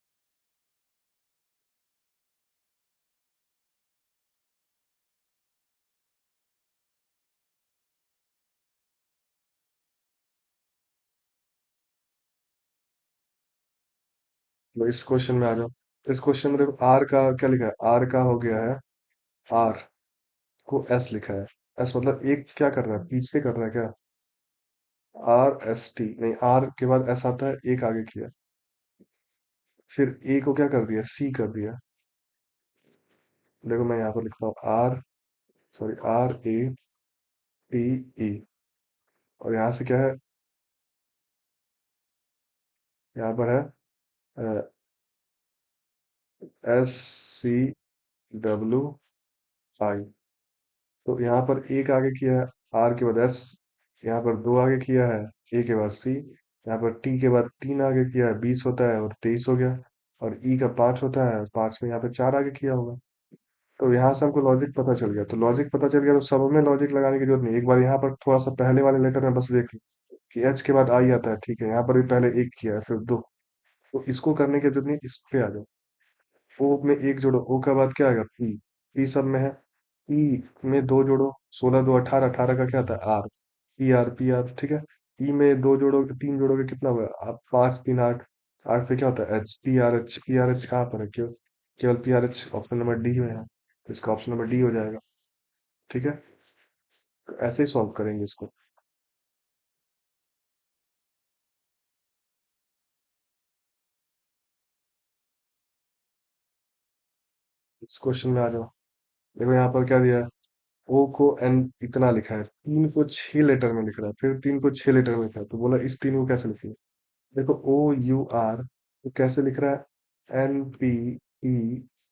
Speaker 1: तो इस क्वेश्चन में आ जाओ। इस क्वेश्चन में देखो आर का क्या लिखा है, आर का हो गया है, आर को एस लिखा है। एस मतलब एक क्या कर रहा है, पीछे कर रहा है क्या, आर एस टी नहीं, आर के बाद एस आता है, एक आगे किया, फिर ए को क्या कर दिया, सी कर दिया। देखो मैं यहाँ पर लिखता हूँ R, sorry R A T E, और यहाँ से क्या है, यहाँ पर है एस सी डब्ल्यू आई। तो यहाँ पर एक आगे किया है, आर के बाद एस, यहाँ पर दो आगे किया है, ए के बाद सी, यहाँ पर टी के बाद तीन आगे किया है, 20 होता है और 23 हो गया। और ई का 5 होता है, 5 में यहाँ पे 4 आगे किया होगा। तो यहाँ से हमको लॉजिक पता चल गया, तो लॉजिक पता चल गया तो सब में लॉजिक लगाने की जरूरत नहीं, एक बार यहाँ पर थोड़ा सा पहले वाले लेटर में बस देख लो कि एच के बाद आई आता है। ठीक है, यहाँ पर भी पहले एक किया है फिर दो, तो इसको करने की जरूरत नहीं, इस पे आ जाओ। ओ में एक जोड़ो, ओ का बाद क्या आएगा, पी, पी सब में है, पी में दो जोड़ो, 16 दो 18, 18 का क्या आता है R, P R P R. ठीक है, पी में दो जोड़ो, तीन जोड़ोगे कितना हुआ, आप 5 3 8, 8 पे क्या होता है H, P R H, P R H कहाँ पर है, केवल केवल P R H, option number D में है, तो इसका ऑप्शन नंबर डी हो जाएगा। ठीक है, तो ऐसे ही सॉल्व करेंगे इसको। इस क्वेश्चन में आ जाओ। देखो यहाँ पर क्या दिया है, ओ को एन इतना लिखा है, तीन को 6 लेटर में लिख रहा है, फिर तीन को 6 लेटर में लिखा है, तो बोला इस तीन को कैसे लिखेंगे। देखो ओ यू आर, तो कैसे लिख रहा है, N P E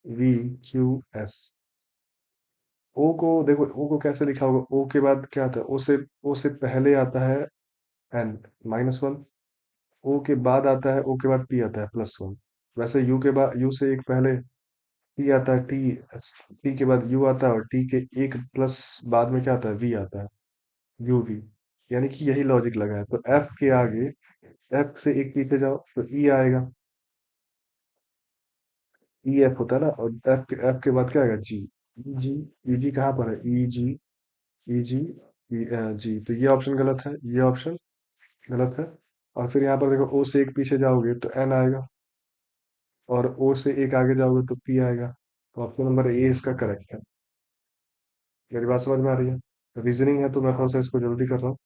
Speaker 1: V Q S. O को देखो, ओ को कैसे लिखा होगा, ओ के बाद क्या आता है, ओ से पहले आता है एन -1, ओ के बाद आता है, ओ के बाद पी आता है +1। वैसे यू के बाद, यू से एक पहले टी आता है, टी, टी के बाद यू आता है, और टी के एक प्लस बाद में क्या आता है, वी आता है, यूवी। यानी कि यही लॉजिक लगा है, तो एफ के आगे, एफ से एक पीछे जाओ तो ई आएगा, ई एफ होता है ना, और एफ के बाद क्या आएगा, जी, ई जी। ई जी कहाँ पर है, ई जी, ई जी, जी, तो ये ऑप्शन गलत है, ये ऑप्शन गलत है। और फिर यहाँ पर देखो ओ से एक पीछे जाओगे तो एन आएगा, और ओ से एक आगे जाओगे तो पी आएगा, तो ऑप्शन नंबर ए इसका करेक्ट है। मेरी बात समझ में आ रही है, रीजनिंग है तो मैं थोड़ा सा इसको जल्दी कर रहा हूँ।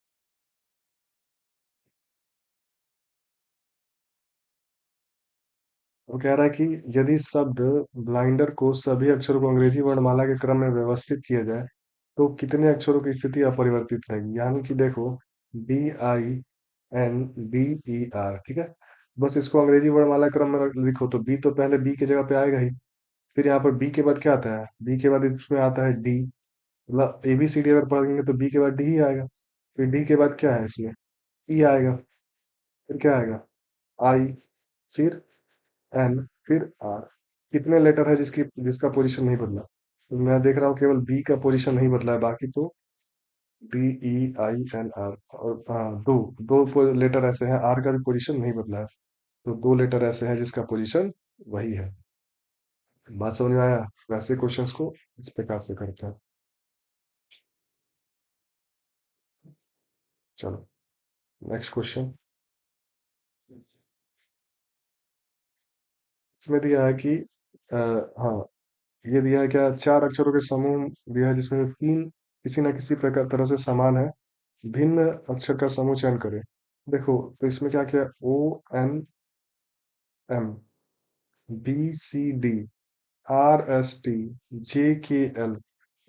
Speaker 1: वो कह रहा है कि यदि शब्द ब्लाइंडर को सभी अक्षरों को अंग्रेजी वर्णमाला के क्रम में व्यवस्थित किया जाए, तो कितने अक्षरों की स्थिति अपरिवर्तित रहेगी। यानी कि देखो, B I N B E R, ठीक है, बस इसको अंग्रेजी वर्णमाला क्रम में लिखो, तो बी तो पहले बी की जगह पे आएगा ही। फिर यहाँ पर बी के बाद क्या आता है, बी के बाद इसमें आता है डी, मतलब ए बी सी डी अगर पढ़ेंगे तो बी के बाद डी ही आएगा। फिर डी के बाद क्या है इसमें, ई आएगा। फिर क्या आएगा, आई, फिर एन, फिर आर। कितने लेटर है जिसकी जिसका पोजीशन नहीं बदला, तो मैं देख रहा हूँ केवल बी का पोजीशन नहीं बदला है, बाकी तो D E I N R, और हाँ दो दो लेटर ऐसे हैं, आर का भी पोजीशन नहीं बदला है। तो दो लेटर ऐसे हैं जिसका पोजीशन वही है। बात समझ में आया। वैसे क्वेश्चंस को इस प्रकार से करते हैं। चलो नेक्स्ट क्वेश्चन। इसमें दिया है कि हाँ, ये दिया है क्या, चार अक्षरों के समूह दिया है जिसमें तीन किसी न किसी प्रकार तरह से समान है, भिन्न अक्षर का समूह चयन करें। देखो तो इसमें क्या क्या, O N M, B C D, R S T, J K L.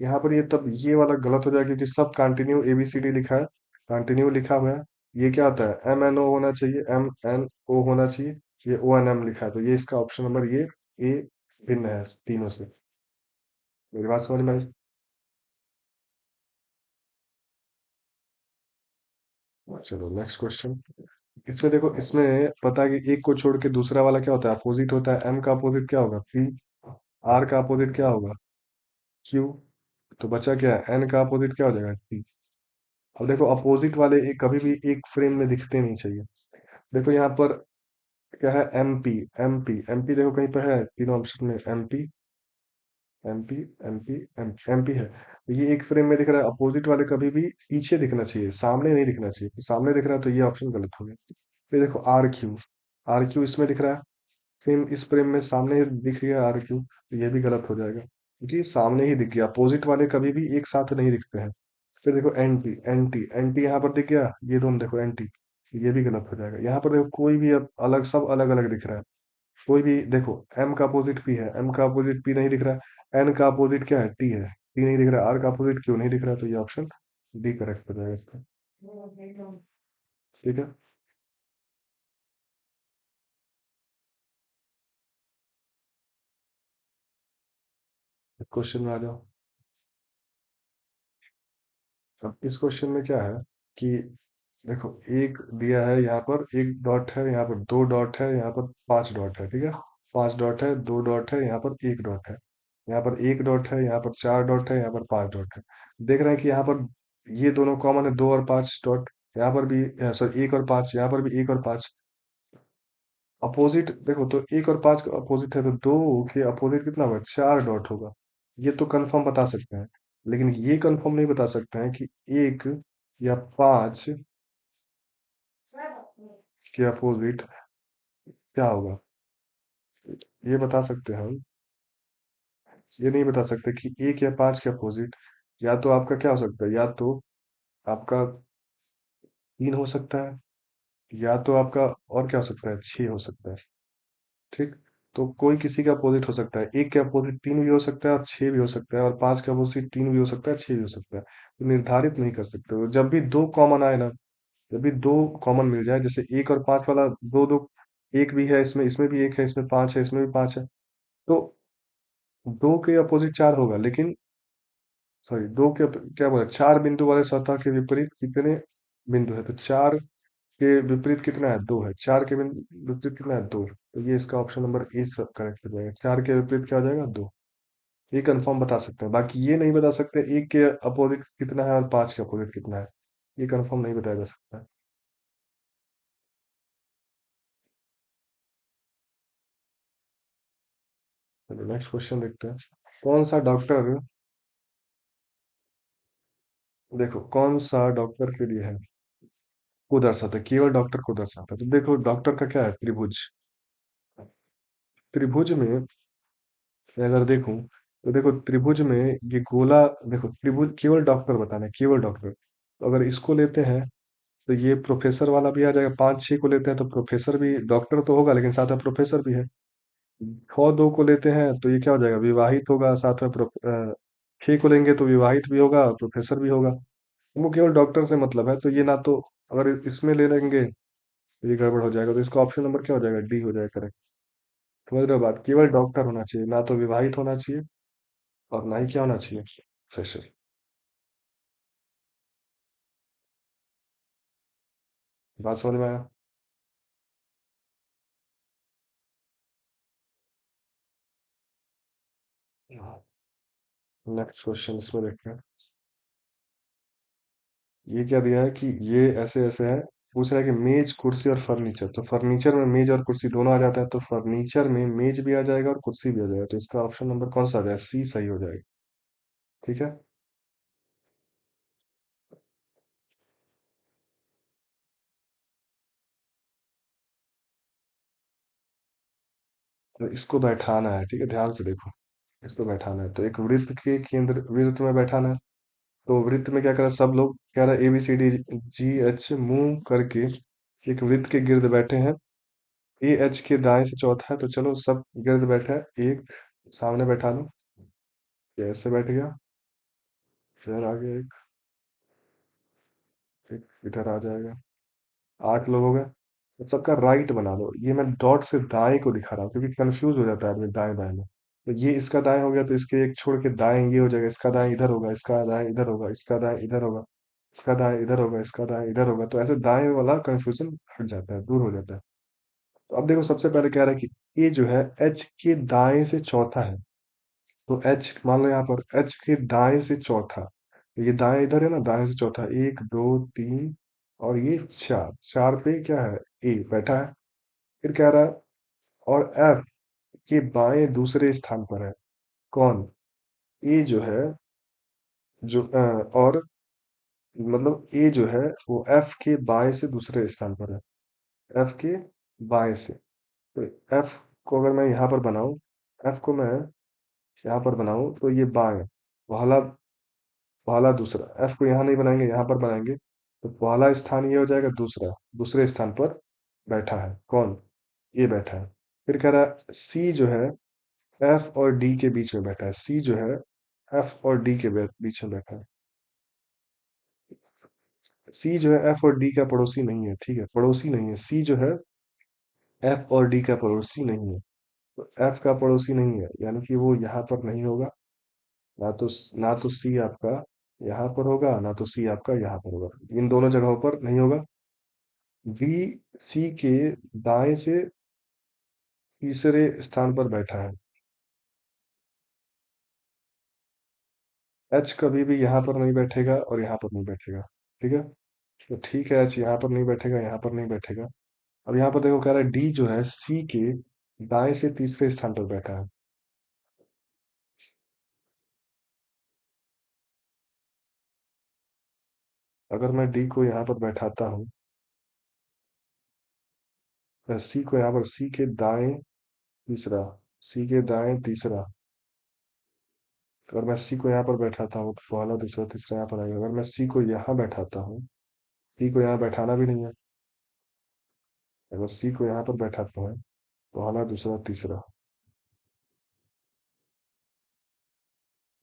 Speaker 1: यहाँ पर ये तब ये वाला गलत हो जाएगा क्योंकि सब continue A B C D लिखा है, कंटिन्यू लिखा हुआ है। ये क्या होता है, एम एन ओ होना चाहिए, एम एन ओ होना चाहिए। ये ओ एन एम लिखा है, तो ये इसका ऑप्शन नंबर ये ए भिन्न है तीनों से। मेरी बात समझ में आई। चलो नेक्स्ट क्वेश्चन। इसमें देखो, इसमें पता है कि एक को छोड़ के दूसरा वाला क्या होता है, अपोजिट होता है। एम का अपोजिट क्या होगा, पी। आर का अपोजिट क्या होगा, क्यू। तो बचा क्या है, एन का अपोजिट क्या हो जाएगा, पी। अब देखो अपोजिट वाले एक कभी भी एक फ्रेम में दिखते नहीं चाहिए। देखो यहाँ पर क्या है, M P, M P, M P, देखो कहीं पर है तीनों ऑप्शन में, M P, M P, M P, M P है। तो ये एक फ्रेम में दिख रहा है, अपोजिट वाले कभी भी पीछे दिखना चाहिए, सामने नहीं दिखना चाहिए। तो सामने दिख रहा है तो ये ऑप्शन गलत हो गया। फिर देखो आर क्यू, आर क्यू इसमें दिख रहा है, सेम इस फ्रेम में सामने ही दिख गया आर क्यू, तो ये भी गलत हो जाएगा क्योंकि सामने ही दिख गया, अपोजिट वाले कभी भी एक साथ नहीं दिखते हैं। फिर देखो N T, N T, N T यहाँ पर दिख गया, ये दोनों देखो एन टी, ये भी गलत हो जाएगा। यहाँ पर देखो कोई भी अब अलग, सब अलग अलग दिख रहा है। कोई भी देखो, एम का अपोजिट पी है, एम का अपोजिट पी नहीं दिख रहा है, एन का अपोजिट क्या है, टी है, टी नहीं दिख रहा है, आर का अपोजिट क्यू नहीं दिख रहा है, तो ये ऑप्शन डी करेक्ट हो जाएगा इसका। ठीक है। क्वेश्चन में आ जाओ। अब इस क्वेश्चन में क्या है कि देखो, एक दिया है यहाँ पर, एक डॉट है, यहाँ पर दो डॉट है, यहाँ पर पांच डॉट है, ठीक है। पांच डॉट है, दो डॉट है, यहाँ पर एक डॉट है, यहाँ पर एक डॉट है, यहाँ पर चार डॉट है, यहाँ पर पांच डॉट है। देख रहे हैं कि यहाँ पर ये दोनों कॉमन है, दो और पांच डॉट। यहाँ पर भी सॉरी, एक और पांच, यहाँ पर भी एक और पांच। अपोजिट देखो तो एक और पांच का अपोजिट है, तो दो के अपोजिट कितना होगा, चार डॉट होगा। ये तो कंफर्म बता सकते हैं, लेकिन ये कंफर्म नहीं बता सकते हैं कि एक या पांच के अपोजिट क्या होगा। ये बता सकते हैं हम, ये नहीं बता सकते कि एक या पांच के अपोजिट, या तो आपका क्या हो सकता है, या तो आपका तीन हो सकता है, या तो आपका और क्या हो सकता है, छह हो सकता है। ठीक। तो कोई किसी का अपोजिट हो सकता है, एक के अपोजिट तीन भी हो सकता है और छह भी हो सकता है, और पांच के अपोजिट तीन भी हो सकता है, छह भी हो सकता है, तो निर्धारित नहीं कर सकते हो। जब भी दो कॉमन आए ना, जब भी दो कॉमन मिल जाए, जैसे एक और पांच वाला, दो दो, एक भी है इसमें, इसमें भी एक है, इसमें पांच है, इसमें भी पांच है, तो दो के अपोजिट चार होगा, लेकिन सॉरी, दो के क्या बोले, चार बिंदु वाले सतह के विपरीत कितने बिंदु है, तो चार के विपरीत कितना है, दो है। चार के विपरीत कितना है, दो, तो ये इसका ऑप्शन नंबर ए सब करेक्ट हो जाएगा। चार के विपरीत क्या हो जाएगा, दो। ये कंफर्म बता सकते हैं, बाकी ये नहीं बता सकते एक के अपोजिट कितना है और पांच के अपोजिट कितना है। ये कंफर्म नहीं बताया जा सकता है। चलो नेक्स्ट क्वेश्चन देखते हैं। कौन सा डॉक्टर, देखो कौन सा डॉक्टर के लिए है, को दर्शाता है, केवल डॉक्टर को दर्शाता है। तो देखो डॉक्टर का क्या है, त्रिभुज। त्रिभुज में मैं अगर देखूं, तो देखो त्रिभुज में ये गोला, देखो त्रिभुज केवल डॉक्टर बताना है, केवल डॉक्टर। तो अगर इसको लेते हैं तो ये प्रोफेसर वाला भी आ जाएगा, पांच छह को लेते हैं तो प्रोफेसर भी, डॉक्टर तो होगा लेकिन साथ में प्रोफेसर भी है। छह दो को लेते हैं तो ये क्या हो जाएगा, विवाहित होगा, साथ में छह को लेंगे तो विवाहित भी होगा, प्रोफेसर भी होगा। वो केवल डॉक्टर से मतलब है, तो ये ना तो, अगर इसमें ले लेंगे ये गड़बड़ हो जाएगा, तो इसका ऑप्शन नंबर क्या हो जाएगा, डी हो जाएगा करेक्ट। समझ रहे हो बात, केवल डॉक्टर होना चाहिए, ना तो विवाहित होना चाहिए और ना ही क्या होना चाहिए, फ्रेशर। बात समझ में आया? नेक्स्ट क्वेश्चन इसमें देखते हैं। ये क्या दिया है कि ये ऐसे ऐसे है। पूछ रहा है कि मेज कुर्सी और फर्नीचर, तो फर्नीचर में मेज और कुर्सी दोनों आ जाता है, तो फर्नीचर में मेज भी आ जाएगा और कुर्सी भी आ जाएगा, तो इसका ऑप्शन नंबर कौन सा आ जाएगा, सी सही हो जाएगा। ठीक है। तो इसको बैठाना है, ठीक है, ध्यान से देखो। इसको बैठाना है, तो एक वृत्त के केंद्र वृत्त में बैठाना है। तो वृत्त में क्या करा, सब लोग कह रहा है A B C D G H मुंह करके एक वृत्त के गिर्द बैठे हैं। ए एच के दाएं से चौथा है, तो चलो सब गिर्द बैठा है, एक सामने बैठा लो। ये ऐसे बैठ गया। फिर आगे एक इधर आ जाएगा। 8 लोग हो गए। तो सबका राइट बना लो, ये मैं डॉट से दाएं को दिखा रहा हूँ क्योंकि कंफ्यूज हो जाता है आदमी दाएं बाएं में। तो ये इसका दाएं हो गया, तो इसके एक छोड़ के दाएं ये हो जाएगा, इसका दाएं इधर होगा, इसका दाएं इधर होगा, इसका दाएं इधर होगा, इसका दाएं इधर होगा, इसका दाएं इधर होगा, तो ऐसे दाएं वाला कंफ्यूजन हट जाता है, दूर हो जाता है। तो अब देखो, सबसे पहले कह रहा है कि ये जो है एच के दाएं से चौथा है। तो एच मान लो यहाँ पर एच के दाएं से चौथा, ये दाएं इधर है ना, दाएं से चौथा, 1 2 3 और ये 4, 4 पे क्या है, ए बैठा है। फिर कह रहा है और एफ के बाएं दूसरे स्थान पर है, कौन, ए जो है, जो और मतलब ए जो है वो एफ के बाएं से दूसरे स्थान पर है, एफ के बाएं से। तो एफ को अगर मैं यहाँ पर बनाऊं, एफ को मैं यहाँ पर बनाऊं तो ये बाएं, पहला, पहला दूसरा, एफ को यहाँ नहीं बनाएंगे, यहाँ पर बनाएंगे, तो पहला स्थान ये हो जाएगा, दूसरा दूसरे स्थान पर बैठा है कौन, ये बैठा है। फिर कह रहा है सी जो है एफ और डी के बीच में बैठा है, सी जो है एफ और डी के बीच में बैठा है। सी जो है एफ और डी का पड़ोसी नहीं है, ठीक है, पड़ोसी नहीं है, सी जो है एफ और डी का पड़ोसी नहीं है। तो एफ का पड़ोसी नहीं है, यानी कि वो यहाँ पर नहीं होगा। ना तो सी आपका यहाँ पर होगा, ना तो सी आपका यहाँ पर होगा, इन दोनों जगहों पर नहीं होगा। बी सी के दाएं से तीसरे स्थान पर बैठा है। एच कभी भी यहाँ पर नहीं बैठेगा और यहाँ पर नहीं बैठेगा, ठीक है। तो ठीक है, एच यहाँ पर नहीं बैठेगा, यहाँ पर नहीं बैठेगा। अब यहाँ पर देखो, कह रहा है डी जो है सी के दाएं से तीसरे स्थान पर बैठा है। अगर मैं डी को यहाँ पर बैठाता हूँ, मैं सी को यहाँ पर, सी के दाएं तीसरा, सी के दाएं तीसरा, अगर मैं सी को यहाँ पर बैठाता हूँ तो पहला दूसरा तीसरा यहाँ पर आएगा। अगर मैं सी को यहाँ बैठाता हूँ, सी को यहाँ बैठाना भी नहीं है, अगर सी को यहाँ पर बैठाता हूँ, पहला दूसरा तीसरा,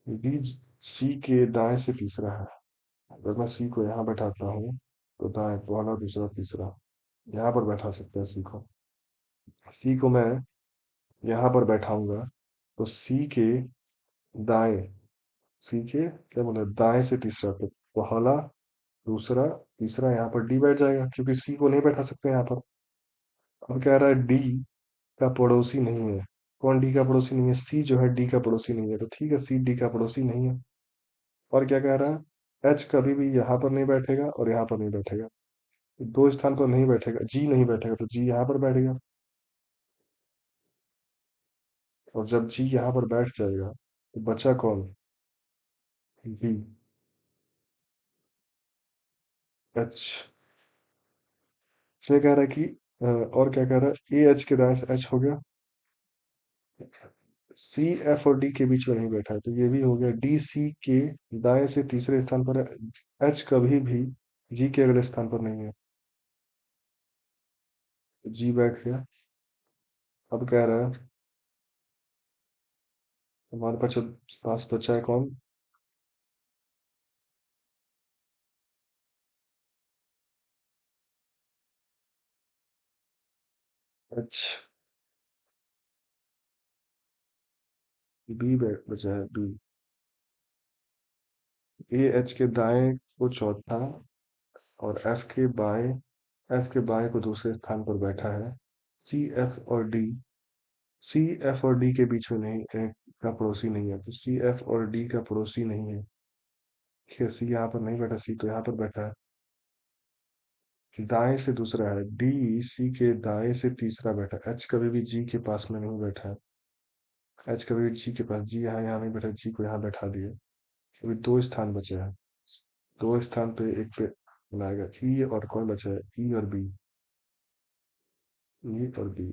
Speaker 1: बी सी के दाएं से तीसरा है। अगर मैं सी को यहाँ बैठाता हूँ तो दाएं, पहला दूसरा तीसरा, यहाँ पर बैठा सकते हैं सी को। सी को मैं यहाँ पर बैठाऊंगा तो सी के दाएं, सी के क्या बोला, दाएं से तीसरा, तो पहला दूसरा तीसरा, यहाँ पर डी बैठ जाएगा क्योंकि सी को नहीं बैठा सकते यहाँ पर। अब कह रहा है डी का पड़ोसी नहीं है, कौन डी का पड़ोसी नहीं है, सी जो है डी का पड़ोसी नहीं है, तो ठीक है, सी डी का पड़ोसी नहीं है। और क्या कह रहा है, एच कभी भी यहाँ पर नहीं बैठेगा और यहाँ पर नहीं बैठेगा, दो स्थान पर नहीं बैठेगा, जी नहीं बैठेगा, तो जी यहाँ पर बैठेगा। और जब जी यहाँ पर बैठ जाएगा तो बचा कौन, बी, एच। इसमें कह रहा है कि और क्या कह रहा है, ए एच के दाएं से एच हो गया, सी एफ और डी के बीच में नहीं बैठा है, तो ये भी हो गया, डी सी के दाएं से तीसरे स्थान पर है, एच कभी भी जी के अगले स्थान पर नहीं है, जी बैठ गया। अब कह रहा है हमारे पास बचा है कौन, एच, बी बचा है बी। ए एच के दाएं को चौथा और एफ के बाएं को दूसरे स्थान पर बैठा है। सी एफ और डी, सी एफ और डी के बीच में नहीं का पड़ोसी नहीं है, तो सी एफ और डी का पड़ोसी नहीं है। ठीक है, सी यहाँ पर नहीं बैठा, सी तो यहाँ पर बैठा है। दाएं से दूसरा है, डी सी के दाएं से तीसरा बैठा, एच कभी भी जी के पास में नहीं बैठा है। एच कभी भी जी के पास, जी यहाँ नहीं बैठा, जी को यहाँ बैठा दिए। अभी दो स्थान बचे हैं, दो स्थान पे एक पे बनाएगा ई, और कौन बचा है, ई और बी। ई और बी,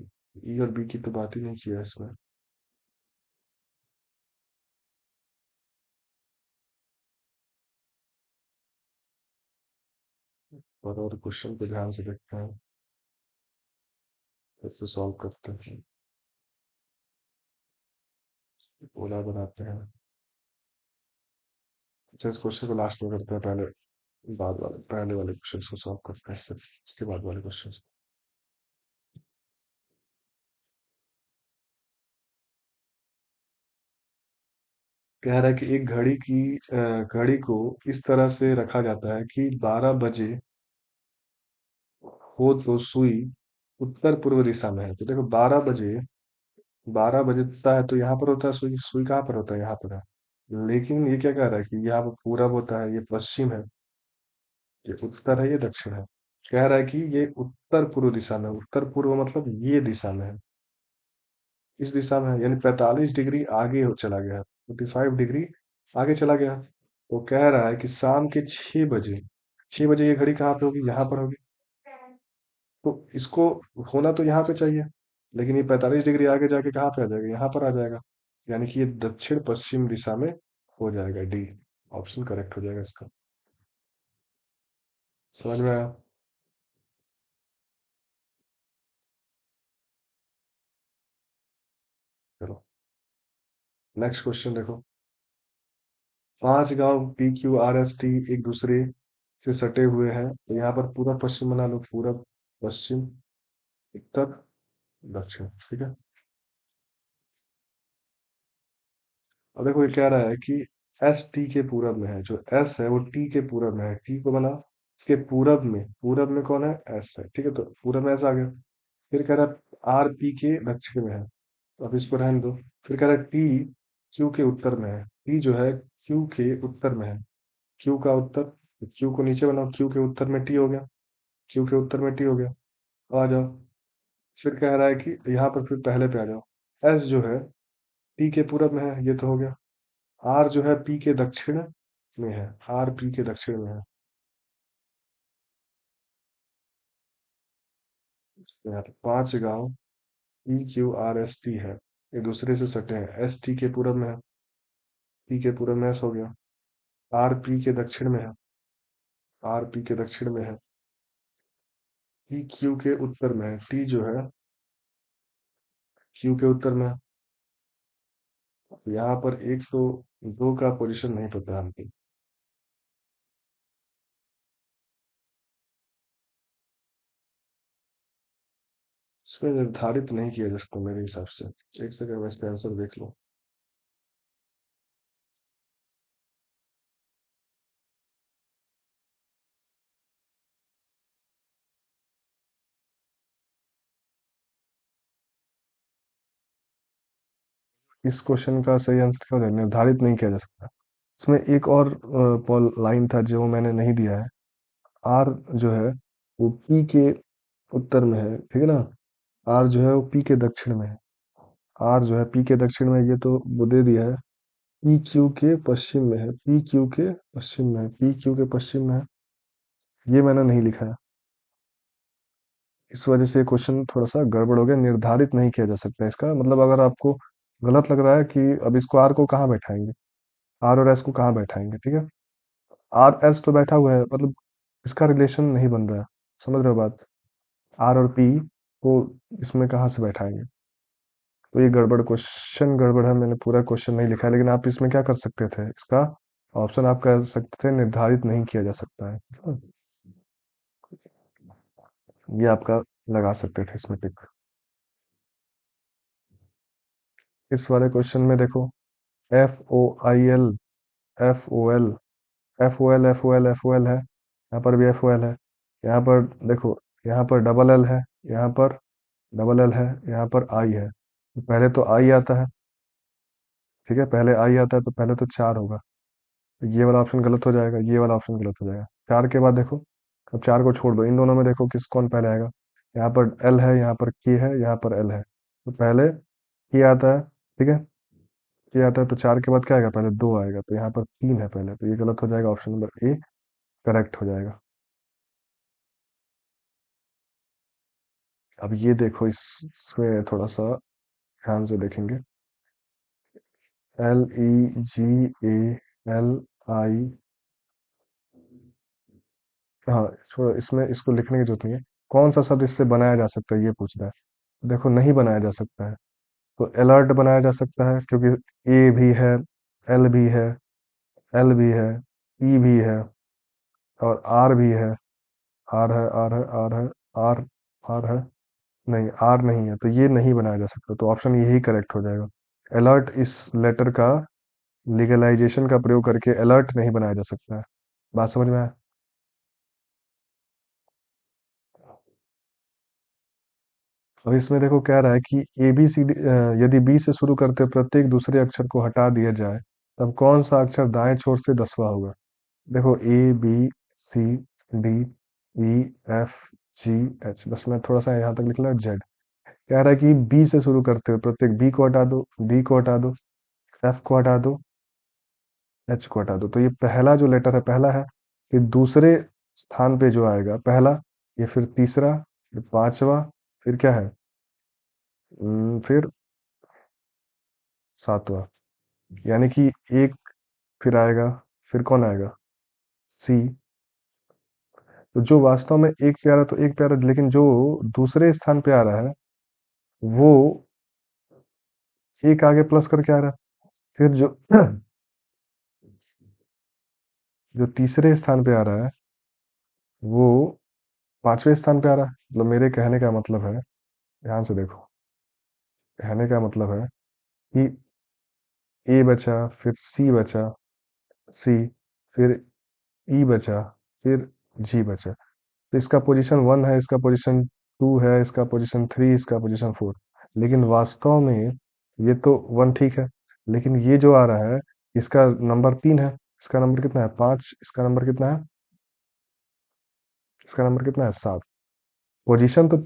Speaker 1: ई और बी की तो बात ही नहीं किया इसमें। और क्वेश्चन को ध्यान से देखते हैं, कैसे सॉल्व करते हैं, ओला बनाते हैं। अच्छा, इस क्वेश्चन को लास्ट में करते हैं, पहले पहले वाले क्वेश्चन को सॉल्व करते हैं, इसके बाद वाले क्वेश्चन। कह रहा है कि एक घड़ी को इस तरह से रखा जाता है कि 12 बजे हो तो सुई उत्तर पूर्व दिशा में है। तो देखो 12 बजे, 12 बजे होता है तो यहाँ पर होता है सुई, सुई कहाँ पर होता है, यहाँ पर है। लेकिन ये क्या कह रहा है कि यहाँ पर पूरब होता है, ये पश्चिम है, ये उत्तर है, ये दक्षिण है। कह रहा है कि ये उत्तर पूर्व दिशा में, उत्तर पूर्व मतलब ये दिशा में है, इस दिशा में है, यानी 45 डिग्री आगे हो चला गया, 45 डिग्री आगे चला गया। तो कह रहा है कि शाम के 6 बजे, 6 बजे ये घड़ी कहाँ पे होगी, यहाँ पर होगी। तो इसको होना तो यहाँ पे चाहिए, लेकिन ये 45 डिग्री आगे जाके कहाँ पे आ जाएगा, यहाँ पर आ जाएगा। यानी कि ये दक्षिण पश्चिम दिशा में हो जाएगा, डी ऑप्शन करेक्ट हो जाएगा इसका। समझ में आया? चलो नेक्स्ट क्वेश्चन देखो। 5 गांव P Q R S T एक दूसरे से सटे हुए हैं, तो यहाँ पर पूरा पश्चिम बना लो, पूरब, पश्चिम, उत्तर, दक्षिण। ठीक है, अब देखो ये कह रहा है कि एस टी के पूरब में है, जो एस है वो टी के पूरब में है, टी को बना, इसके पूरब में कौन है, एस है। ठीक है, तो पूरब में एस आ गया। फिर कह रहा है आर पी के दक्षिण में है, तो अब इसको रहने दो। फिर कह रहा है टी क्यू के उत्तर में है, टी जो है क्यू के उत्तर में है, क्यू का उत्तर, क्यू को नीचे बनाओ, क्यू के उत्तर में टी हो गया, क्यू के उत्तर में टी हो गया। आ जाओ, फिर कह रहा है कि यहाँ पर फिर पहले पे आ जाओ, एस जो है पी के पूरब में है, ये तो हो गया। आर जो है पी के दक्षिण में है, आर पी के दक्षिण में है। तो यहाँ पे 5 गांव P Q R S T है, एक दूसरे से सटे हैं, एस टी के पूरब में है, पी के पूरब में एस हो गया। आर पी के दक्षिण में है, आर पी के दक्षिण में है, टी क्यू के उत्तर में है, टी जो है क्यू के उत्तर में है। तो यहाँ पर एक तो दो का पोजीशन नहीं पता हमको, इसमें निर्धारित नहीं किया जा सकता मेरे हिसाब से। एक सेकंड में इसका आंसर देख लो। इस क्वेश्चन का सही आंसर क्या है, निर्धारित नहीं किया जा सकता। इसमें एक और पॉल लाइन था जो मैंने नहीं दिया है। आर जो है वो पी के उत्तर में है, ठीक है ना, आर जो है वो पी के दक्षिण में है, आर जो है पी के दक्षिण में है, ये तो वो दे दिया है। पी क्यू के पश्चिम में है, पी क्यू के पश्चिम में है, पी क्यू के पश्चिम में है, ये मैंने नहीं लिखा है। इस वजह से क्वेश्चन थोड़ा सा गड़बड़ हो गया, निर्धारित नहीं किया जा सकता इसका मतलब। अगर आपको गलत लग रहा है कि अब इसको आर को कहाँ बैठाएंगे, आर और एस को कहाँ बैठाएंगे, ठीक है, आर एस तो बैठा हुआ है, मतलब इसका रिलेशन नहीं बन रहा है। समझ रहे हो बात, आर और पी को इसमें कहाँ से बैठाएंगे। तो ये क्वेश्चन गड़बड़ है, मैंने पूरा क्वेश्चन नहीं लिखा है, लेकिन आप इसमें क्या कर सकते थे, इसका ऑप्शन आप कह सकते थे निर्धारित नहीं किया जा सकता है, ये आपका लगा सकते थे इसमें टिक। इस वाले क्वेश्चन में देखो, FOIL, FOL, FOL, FOL, FOL है, यहाँ पर भी FOL है, यहाँ पर देखो, यहाँ पर डबल एल है, यहाँ पर डबल एल है, यहाँ पर आई है, तो पहले तो आई आता है, ठीक है, पहले आई आता है तो पहले तो चार होगा, तो ये वाला ऑप्शन गलत हो जाएगा, ये वाला ऑप्शन गलत हो जाएगा। चार के बाद देखो, अब चार को छोड़ दो, इन दोनों में देखो किस कौन पहले आएगा, यहाँ पर एल है, यहाँ पर के है, यहाँ पर एल है, तो पहले के आता है, ठीक है, के आता है, तो चार के बाद क्या आएगा, पहले दो आएगा, तो यहाँ पर तीन है पहले, तो ये गलत हो जाएगा, ऑप्शन नंबर ए करेक्ट हो जाएगा। अब ये देखो, इसमें थोड़ा सा ध्यान से देखेंगे, LEGALI, हाँ छोड़ो, इसमें इसको लिखने की जरूरत नहीं है, कौन सा शब्द इससे बनाया जा सकता है ये पूछ रहा है। देखो नहीं बनाया जा सकता है, तो अलर्ट बनाया जा सकता है, क्योंकि ए भी है, एल भी है, एल भी है, ई भी है, और आर भी है, आर है, आर है, आर है, आर, आर है, नहीं आर नहीं है, तो ये नहीं बनाया जा सकता, तो ऑप्शन यही करेक्ट हो जाएगा। अलर्ट इस लेटर का लीगलाइजेशन का प्रयोग करके अलर्ट नहीं बनाया जा सकता है। बात समझ में आया? अब इसमें देखो कह रहा है कि ए बी सी डी, यदि बी से शुरू करते प्रत्येक दूसरे अक्षर को हटा दिया जाए, तब कौन सा अक्षर दाएं छोर से 10वां होगा। देखो ABCD EFGH, बस मैं थोड़ा सा यहाँ तक लिख रहा जेड, कह रहा है कि बी से शुरू करते हुए प्रत्येक बी को हटा दो, डी को हटा दो, एफ को हटा दो, एच को हटा दो, तो ये पहला जो लेटर है पहला है, फिर दूसरे स्थान पे जो आएगा पहला, ये फिर तीसरा, फिर पांचवा, फिर क्या है, फिर सातवां, यानी कि एक फिर आएगा, फिर कौन आएगा, सी। तो जो वास्तव में एक प्यारा तो एक प्यारा, लेकिन जो दूसरे स्थान पे आ रहा है वो एक आगे प्लस करके आ रहा है, फिर जो जो तीसरे स्थान पे आ रहा है वो पांचवें स्थान पे आ रहा है, मतलब मेरे कहने का मतलब है, ध्यान से देखो, कहने का मतलब है कि ए बचा, फिर सी बचा, सी, फिर ई बचा, फिर जी बचा, तो इसका पोजीशन वन है, इसका पोजीशन टू है, इसका पोजीशन थ्री, इसका पोजीशन फोर, लेकिन वास्तव में ये तो वन ठीक है, लेकिन ये जो आ रहा है इसका नंबर तीन है, इसका नंबर कितना है, पांच, इसका नंबर कितना है, इसका नंबर कितना है, सात। पोजीशन तो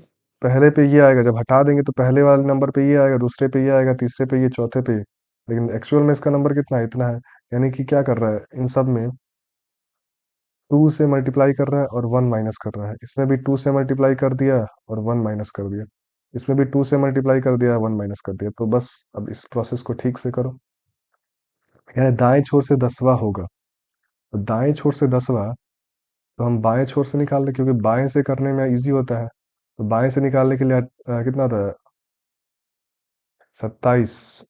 Speaker 1: पहले पे ये आएगा, जब हटा देंगे तो पहले वाले नंबर पे ये आएगा, दूसरे पे ये आएगा, तीसरे पे ये, चौथे पे ये, लेकिन एक्चुअल में इसका नंबर कितना है, इतना है, यानी कि क्या कर रहा है इन सब में, टू से मल्टीप्लाई कर रहा है और वन माइनस कर रहा है, इसमें भी टू से मल्टीप्लाई कर दिया और वन माइनस कर दिया, इसमें भी टू से मल्टीप्लाई कर दिया, वन माइनस कर दिया, तो बस अब इस प्रोसेस को ठीक से करो, यानी दाएं छोर से 10वां होगा, तो दाएं छोर से 10वां, तो हम बाएं छोर से निकाल लें, क्योंकि बाएं से करने में इजी होता है, तो बाएं से निकालने के लिए कितना था, 27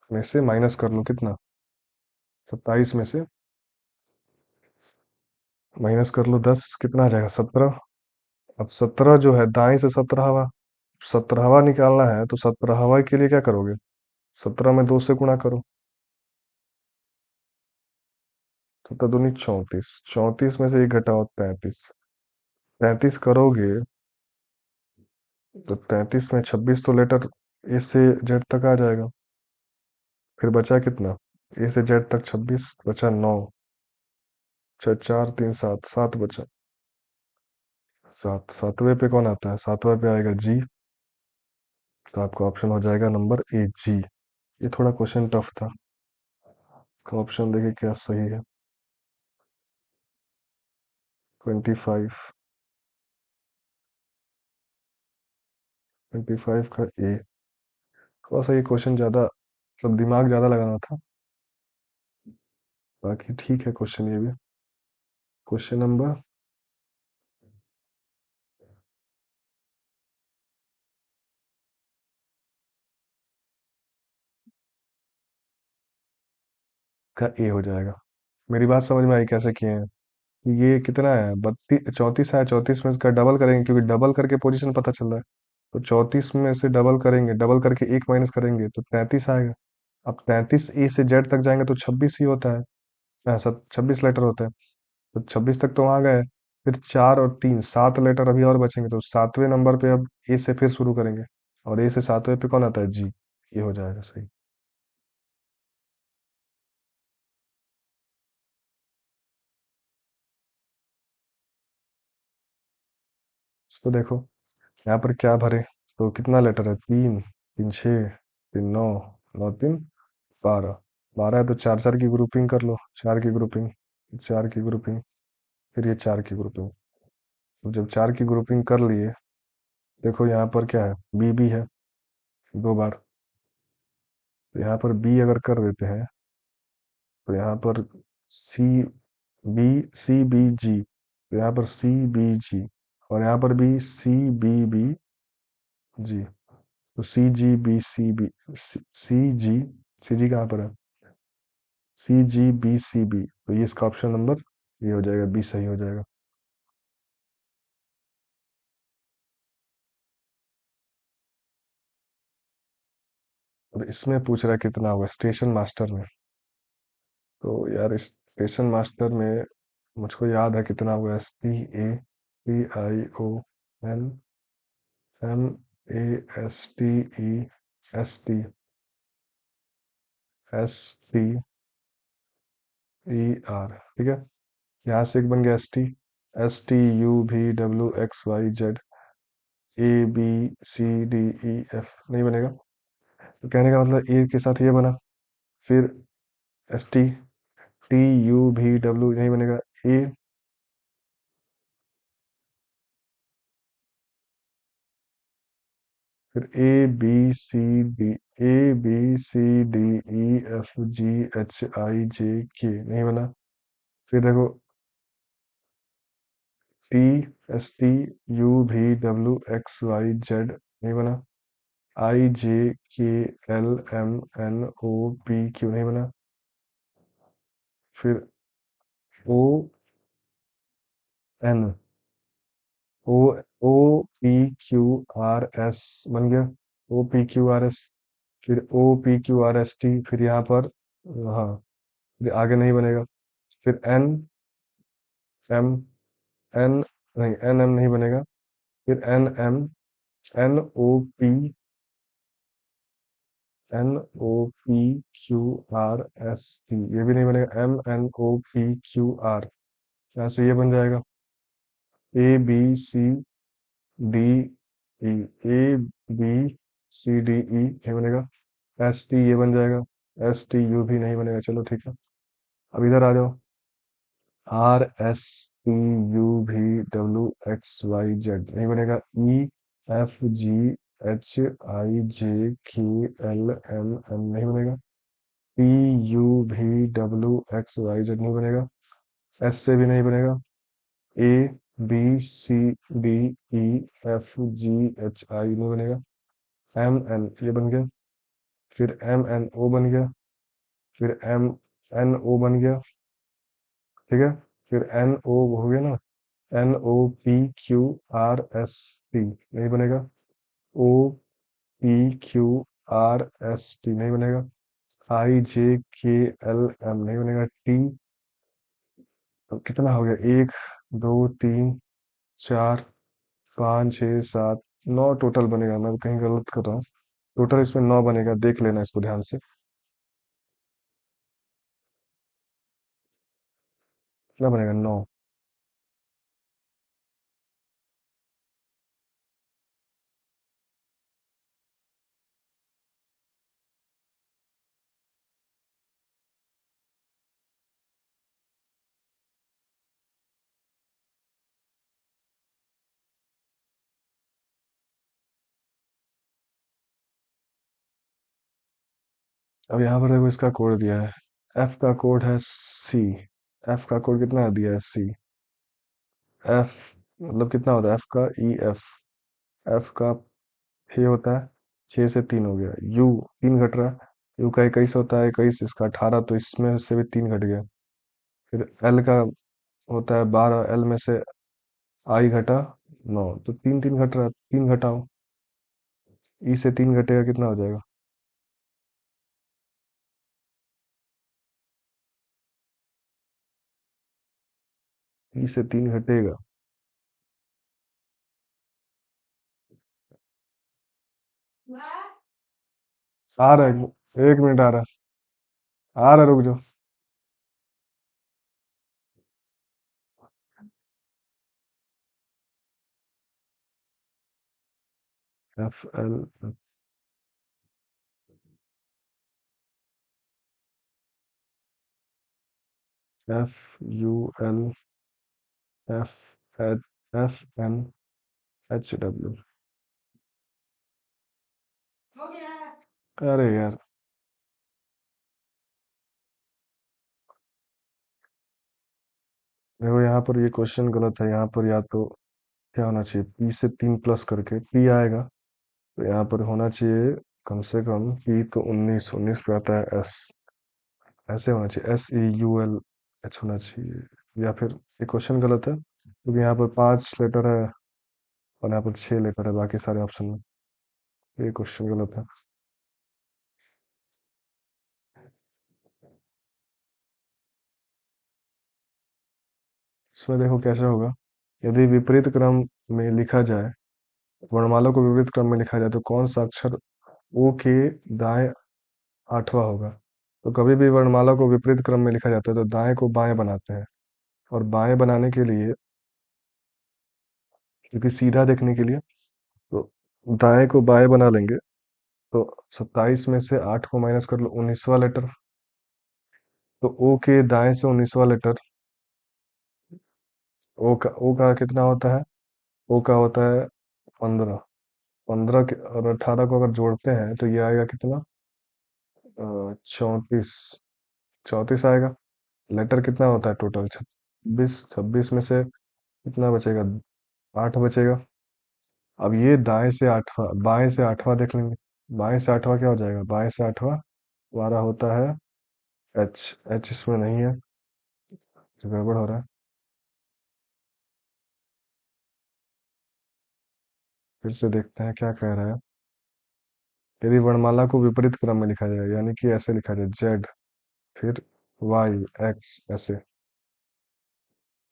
Speaker 1: में से माइनस कर लो, कितना, 27 में से माइनस कर लो 10, कितना आ जाएगा, 17। अब 17 जो है दाएं से 17वां, 17वां निकालना है, तो 17वां के लिए क्या करोगे, 17 में दो से गुणा करो, 17 दूनी 34, 34 में से एक घटाओ 33, 33 करोगे तो 33 में 26 तो लेटर ए से जेड तक आ जाएगा, फिर बचा कितना, ए से जेड तक 26 बचा, 9, छः, चार, तीन, सात, सात बचा, सात, सातवें पे कौन आता है, सातवें पे आएगा जी, तो आपका ऑप्शन हो जाएगा नंबर ए, जी। ये थोड़ा क्वेश्चन टफ था, इसका ऑप्शन देखिए क्या सही है, 25, 25 का ए, थोड़ा सा ये क्वेश्चन ज्यादा, मतलब दिमाग ज्यादा लगाना था, बाकी ठीक है क्वेश्चन ये भी। क्वेश्चन नंबर का ए हो जाएगा। मेरी बात समझ में आई कैसे किए हैं, ये कितना है, 32, 34 है, 34 में इसका डबल करेंगे, क्योंकि डबल करके पोजीशन पता चल रहा है, तो 34 में से डबल करेंगे, डबल करके एक माइनस करेंगे तो 33 आएगा। अब 33 ए से जेड तक जाएंगे तो 26 ही होता है। सब 26 लेटर होता है। तो 26 तक तो वहाँ गए। फिर 4 और 3 7 लेटर अभी और बचेंगे, तो 7वें नंबर पे अब ए से फिर शुरू करेंगे। और ए से 7वें पे कौन आता है? जी। ये हो जाएगा सही। इसको देखो, यहाँ पर क्या भरे? तो कितना लेटर है? 3 3 6, 3 9, 9 3 12। 12 है तो चार चार की ग्रुपिंग कर लो। चार की ग्रुपिंग, चार की ग्रुपिंग, फिर ये चार की ग्रुपिंग। तो जब चार की ग्रुपिंग कर लिए, देखो यहाँ पर क्या है? बी बी है 2 बार। तो यहाँ पर बी अगर कर देते हैं तो यहाँ पर सी बी, सी बी जी, तो यहाँ पर सी बी जी, और यहाँ पर भी सी बी बी जी। तो सी जी बी सी बी, सी जी, सी जी कहाँ पर है? सी जी बी सी बी, तो ये इसका ऑप्शन नंबर ये हो जाएगा, बी सही हो जाएगा। और इसमें पूछ रहा है कितना होगा स्टेशन मास्टर में। तो यार इस स्टेशन मास्टर में मुझको याद है कितना हुआ। STAPION MASTER, ठीक है। यहाँ से एक बन गया STUVWXYZ ABCDEF, नहीं बनेगा। तो कहने का मतलब ए के साथ ये बना, फिर STTUVW नहीं बनेगा। ए, फिर ABCDEFGHIJK नहीं बना। फिर देखो TSTUVWXYZ नहीं बना। IJKLMNOPQ नहीं बना। फिर ON, ओ OPQRS बन गया। OPQRS, फिर OPQRST, फिर यहाँ पर हाँ, फिर आगे नहीं बनेगा। फिर M N, नहीं NM नहीं बनेगा। फिर NMNOPQRST ये भी नहीं बनेगा। MNOPQR, यहाँ से ये बन जाएगा ABCDE, ABCDE नहीं बनेगा। ST ये बन जाएगा। STU भी नहीं बनेगा। चलो ठीक है, अब इधर आ जाओ। RSTUVWXYZ नहीं बनेगा। EFGHIJKLMN नहीं बनेगा। PUVWXYZ नहीं बनेगा। S से भी नहीं बनेगा। ABCDEFGHI नहीं बनेगा। MN ये बन गया। फिर MNO बन गया। फिर MNO बन गया, ठीक है। फिर NO हो गया ना। NOPQRST नहीं बनेगा। OPQRST नहीं बनेगा। IJKLM नहीं बनेगा। T, तो कितना हो गया? 1 2 3 4 5 6 7 9 टोटल बनेगा। मैं कहीं गलत कर रहा हूँ। टोटल इसमें 9 बनेगा, देख लेना इसको ध्यान से। कितना बनेगा? 9। अब यहाँ पर देखो इसका कोड दिया है। एफ का कोड है सी। एफ का कोड कितना दिया है? सी। एफ मतलब कितना होता है एफ का? EF। एफ का ये होता है 6 से 3 हो गया। यू 3 घट रहा है। यू का 21 होता है, 21 इसका 18, तो इसमें से भी 3 घट गया। फिर एल का होता है 12, एल में से आई घटा 9, तो 3 3 घट रहा है, 3 घटाओ। ई से 3 घटेगा कितना हो जाएगा? ई से 3 घटेगा। आ रहा है, 1 मिनट आ रहा है, आ रहा है, रुक जाओ। F L F U L F H F N H W. अरे यार, देखो यहाँ पर ये क्वेश्चन गलत है। यहाँ पर या तो क्या होना चाहिए, पी से 3 प्लस करके पी आएगा। तो यहाँ पर होना चाहिए कम से कम पी तो 19 पे आता है एस। ऐसे होना चाहिए, SEULH होना चाहिए। या फिर ये क्वेश्चन गलत है क्योंकि यहाँ पर 5 लेटर है और यहाँ पर 6 लेटर है बाकी सारे ऑप्शन में। ये क्वेश्चन गलत है। इसमें देखो कैसे होगा। यदि विपरीत क्रम में लिखा जाए, वर्णमाला को विपरीत क्रम में लिखा जाए तो कौन सा अक्षर ओ के दाएं 8वां होगा? तो कभी भी वर्णमाला को विपरीत क्रम में लिखा जाता है तो दाएं को बाएं बनाते हैं। और बाएं बनाने के लिए, क्योंकि सीधा देखने के लिए, तो दाएं को बाएं बना लेंगे। तो 27 में से 8 को माइनस कर लो, 19वां लेटर। तो ओ के दाएं से 19वां लेटर, ओ का कितना होता है? ओ का होता है 15। 15 और 18 को अगर जोड़ते हैं तो ये आएगा कितना? 34। 34 आएगा। लेटर कितना होता है टोटल? 26। 26 में से कितना बचेगा? 8 बचेगा। अब ये दाएं से 8वां, बाएं से 8वां देख लेंगे। बाएं से 8वां क्या हो जाएगा? बाएं से 8वां हमारा होता है एच। एच इसमें नहीं है, जो गड़बड़ हो रहा है। फिर से देखते हैं क्या कह रहा है। यदि वर्णमाला को विपरीत क्रम में लिखा जाए, यानी कि ऐसे लिखा जाए जेड, फिर वाई, एक्स, ऐसे,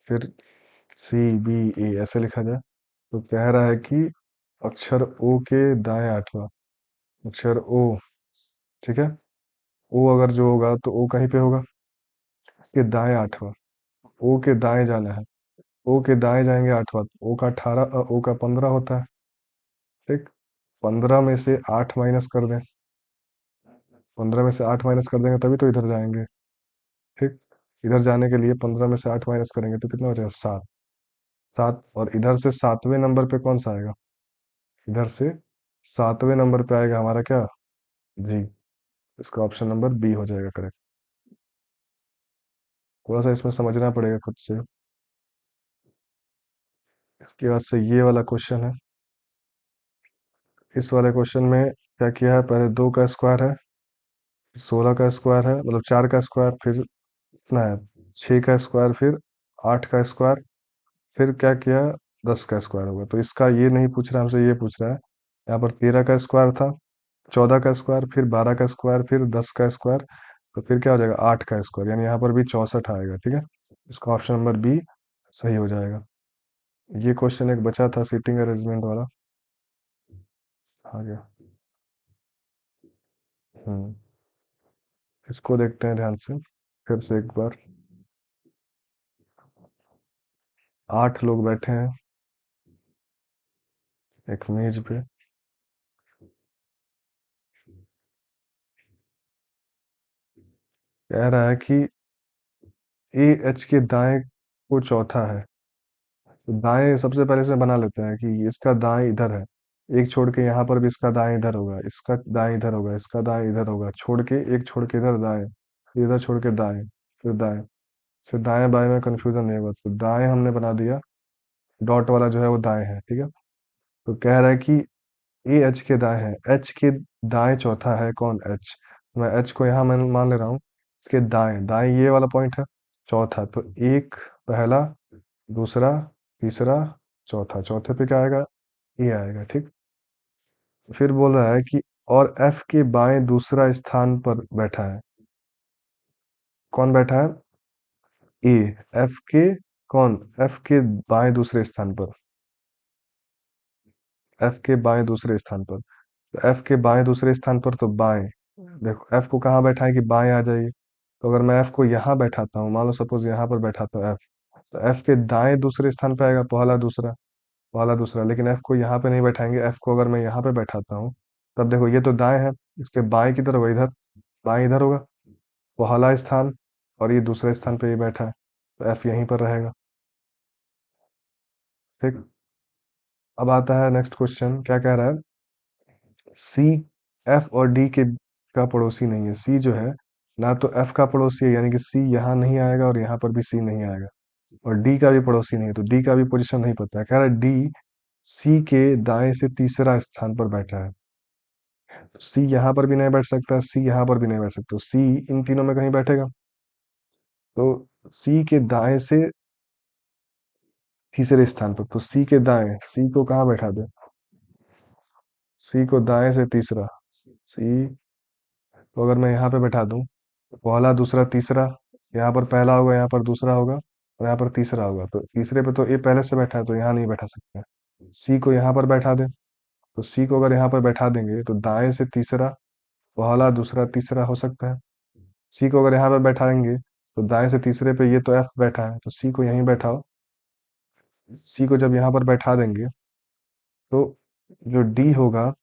Speaker 1: फिर CBA ऐसे लिखा जाए, तो कह रहा है कि अक्षर ओ के दाएं 8वां, अक्षर ओ, ठीक है। ओ अगर जो होगा तो ओ कहीं पे होगा, इसके दाएं 8वां। ओ के दाएं जाना है, ओ के दाएं जाएंगे 8वां, ओ का 18, ओ का 15 होता है, ठीक। 15 में से 8 माइनस कर दें, 15 में से 8 माइनस कर देंगे तभी तो इधर जाएंगे, ठीक। इधर जाने के लिए 15 में से 8 माइनस करेंगे तो कितना हो जाएगा? 7। 7, और इधर से 7वें नंबर पे कौन सा आएगा? इधर से 7वें नंबर पे आएगा हमारा क्या? जी। इसका ऑप्शन नंबर बी हो जाएगा करेक्ट। थोड़ा सा इसमें समझना पड़ेगा खुद से। इसके बाद से ये वाला क्वेश्चन है। इस वाले क्वेश्चन में क्या किया है, पहले 2 का स्क्वायर है, 16 का स्क्वायर है, मतलब 4 का स्क्वायर, फिर कितना है, 6 का स्क्वायर, फिर 8 का स्क्वायर, फिर क्या किया, 10 का स्क्वायर होगा। तो इसका ये नहीं पूछ रहा हमसे, ये पूछ रहा है। यहाँ पर 13 का स्क्वायर था, 14 का स्क्वायर, फिर 12 का स्क्वायर, फिर 10 का स्क्वायर, तो फिर क्या हो जाएगा? 8 का स्क्वायर, यानी यहाँ पर भी 64 आएगा, ठीक है। इसका ऑप्शन नंबर बी सही हो जाएगा। ये क्वेश्चन एक बचा था सीटिंग अरेंजमेंट वाला, आ गया। हम्म। इसको देखते हैं ध्यान से फिर से एक बार। 8 लोग बैठे हैं एक मेज पे। कह रहा है कि AH के दाएं को चौथा है। तो दाएं सबसे पहले से बना लेते हैं कि इसका दाएं इधर है, एक छोड़ के यहाँ पर भी इसका दाएं इधर होगा, इसका दाएं इधर होगा, इसका दाएं इधर होगा, छोड़ के एक छोड़ के इधर दाएं, फिर इधर छोड़ के दाएं, फिर दाएं। से दाएं बाएं में कंफ्यूजन नहीं होगा, तो दाएं हमने बना दिया। डॉट वाला जो है वो दाएं है, ठीक है। तो कह रहा है कि AH के दाएं है, एच के दाएं चौथा है कौन? एच। मैं एच को यहाँ मैं मान ले रहा हूँ। इसके दाएं, दाएं ये वाला पॉइंट है, चौथा। तो एक पहला, दूसरा, तीसरा, चौथा, चौथे पे क्या आएगा? ये आएगा, ठीक। फिर बोल रहा है कि और एफ के बाएं दूसरा स्थान पर बैठा है। कौन बैठा है? ए। एफ के कौन? एफ के बाएं दूसरे स्थान पर। एफ के बाएं दूसरे स्थान पर। तो एफ के बाएं दूसरे स्थान पर तो बाएं। देखो एफ को कहाँ बैठा है कि बाएं आ जाइए। तो अगर मैं एफ को यहाँ बैठाता हूँ, मान लो सपोज यहाँ पर बैठाता हूँ एफ, तो एफ के दाएं दूसरे स्थान पे आएगा पहला दूसरा। पहला दूसरा, लेकिन एफ को यहाँ पे नहीं बैठाएंगे। एफ को अगर मैं यहाँ पे बैठाता हूँ, तब देखो ये तो दाएं है, इसके बाएं की तरफ होगा इधर। बाएं इधर होगा, पहला स्थान, और ये दूसरे स्थान पे ये बैठा है, तो एफ यहीं पर रहेगा। ठीक। अब आता है नेक्स्ट क्वेश्चन, क्या कह रहा है? सी एफ और डी के का पड़ोसी नहीं है। सी जो है ना तो एफ का पड़ोसी है, यानी कि सी यहाँ नहीं आएगा और यहाँ पर भी सी नहीं आएगा। और डी का भी पड़ोसी नहीं है, तो डी का भी पोजीशन नहीं पता है। कह रहा है डी सी के दाएं से तीसरा स्थान पर बैठा है। सी यहाँ पर भी नहीं बैठ सकता, सी यहाँ पर भी नहीं बैठ सकता, सी इन तीनों में कहीं बैठेगा। तो सी के दाएं से तीसरे स्थान पर, तो सी के दाएं, सी को कहाँ बैठा दे? सी को दाएं से तीसरा। सी को अगर मैं यहाँ पे बैठा दूं, तो पहला दूसरा तीसरा, यहाँ पर पहला होगा, यहाँ पर दूसरा होगा, और यहाँ पर तीसरा होगा। तो तीसरे पे तो ये पहले से बैठा है, तो यहाँ नहीं बैठा सकते। सी को यहाँ पर बैठा दे, तो सी को अगर यहाँ पर बैठा देंगे तो दाएं से तीसरा, पहला दूसरा तीसरा हो सकता है। सी को अगर यहाँ पर बैठाएंगे तो दाएं से तीसरे पे ये तो एफ बैठा है, तो सी को यहीं बैठाओ। सी को जब यहाँ पर बैठा देंगे, तो जो डी होगा,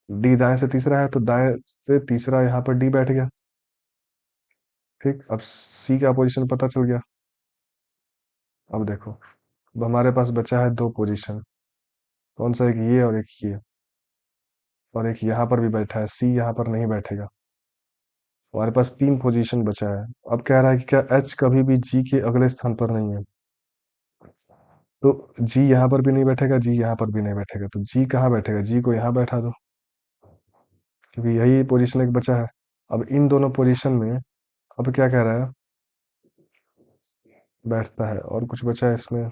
Speaker 1: डी दाएं से तीसरा है, तो दाएं से तीसरा यहाँ पर डी बैठ गया। ठीक, अब सी का पोजीशन पता चल गया। अब देखो, अब हमारे पास बचा है दो पोजीशन। कौन सा? एक ये और एक ये, और एक यहाँ पर भी बैठा है, सी यहाँ पर नहीं बैठेगा। हमारे पास तीन पोजीशन बचा है। अब कह रहा है कि क्या एच कभी भी जी के अगले स्थान पर नहीं है? तो जी यहाँ पर भी नहीं बैठेगा, जी यहाँ पर भी नहीं बैठेगा, तो जी कहाँ बैठेगा? जी को यहाँ बैठा दो, क्योंकि यही पोजीशन एक बचा है। अब इन दोनों पोजीशन में अब क्या कह रहा है? बैठता है। और कुछ बचा है इसमें?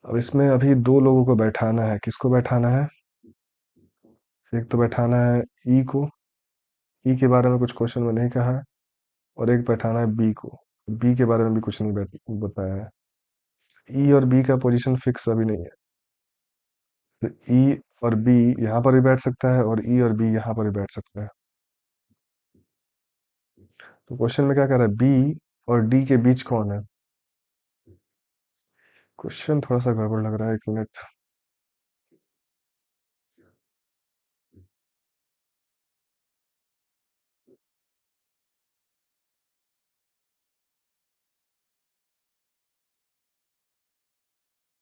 Speaker 1: अब इसमें अभी दो लोगों को बैठाना है। किसको बैठाना है? एक तो बैठाना है ई को। ई के बारे में कुछ क्वेश्चन में नहीं कहा है। और एक बैठाना है बी को। बी के बारे में भी कुछ नहीं बताया है। ई और बी का पोजीशन फिक्स अभी नहीं है। तो ई और बी यहाँ पर भी बैठ सकता है, और ई और बी यहाँ पर भी बैठ सकता है। तो क्वेश्चन में क्या कह रहा है? बी और डी के बीच कौन है? क्वेश्चन थोड़ा सा गड़बड़ लग रहा है, एक मिनट।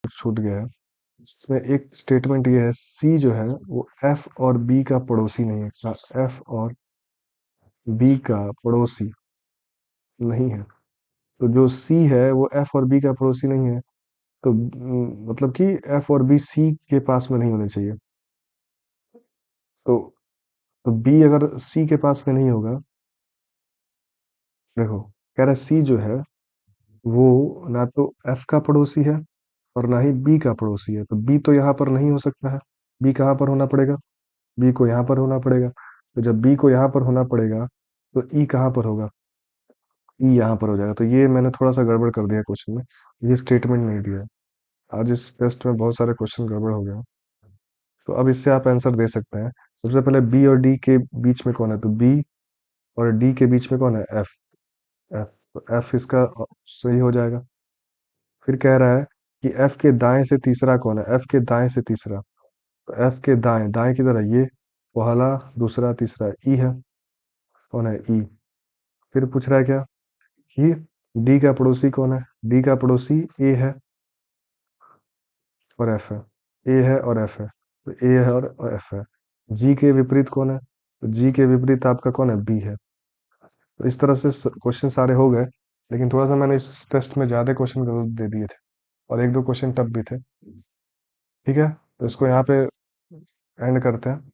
Speaker 1: छूट गया है। इसमें एक स्टेटमेंट ये है, सी जो है वो एफ और बी का पड़ोसी नहीं है। एफ और बी का पड़ोसी नहीं है। तो जो सी है वो एफ और बी का पड़ोसी नहीं है। तो मतलब कि एफ और बी सी के पास में नहीं होने चाहिए। तो बी अगर सी के पास में नहीं होगा, देखो कह रहा है सी जो है वो ना तो एफ का पड़ोसी है और ना ही बी का पड़ोसी है। तो बी तो यहाँ पर नहीं हो सकता है। बी कहाँ पर होना पड़ेगा? बी को यहाँ पर होना पड़ेगा। तो जब बी को यहाँ पर होना पड़ेगा, तो ई कहाँ पर होगा? ई यहाँ पर हो जाएगा। तो ये मैंने थोड़ा सा गड़बड़ कर दिया क्वेश्चन में, ये स्टेटमेंट नहीं दिया है। आज इस टेस्ट में बहुत सारे क्वेश्चन गड़बड़ हो गया। तो अब इससे आप आंसर दे सकते हैं। सबसे पहले बी और डी के बीच में कौन है? तो बी और डी के बीच में कौन है? एफ। एफ, एफ इसका सही हो जाएगा। फिर कह रहा है कि एफ के दाएं से तीसरा कौन है? एफ के दाएं से तीसरा, तो एफ के दाएं, दाएं की तरह ये पहला दूसरा तीसरा ई है। कौन है? ई। फिर पूछ रहा है क्या कि डी का पड़ोसी कौन है? डी का पड़ोसी ए है और एफ है। ए है और एफ है, तो ए है और एफ है। जी के विपरीत कौन है? तो जी के विपरीत आपका कौन है? बी है। तो इस तरह से क्वेश्चन सारे हो गए, लेकिन थोड़ा सा मैंने इस टेस्ट में ज्यादा क्वेश्चन गलत दे दिए थे, और एक दो क्वेश्चन टफ भी थे। ठीक है, तो इसको यहाँ पे एंड करते हैं।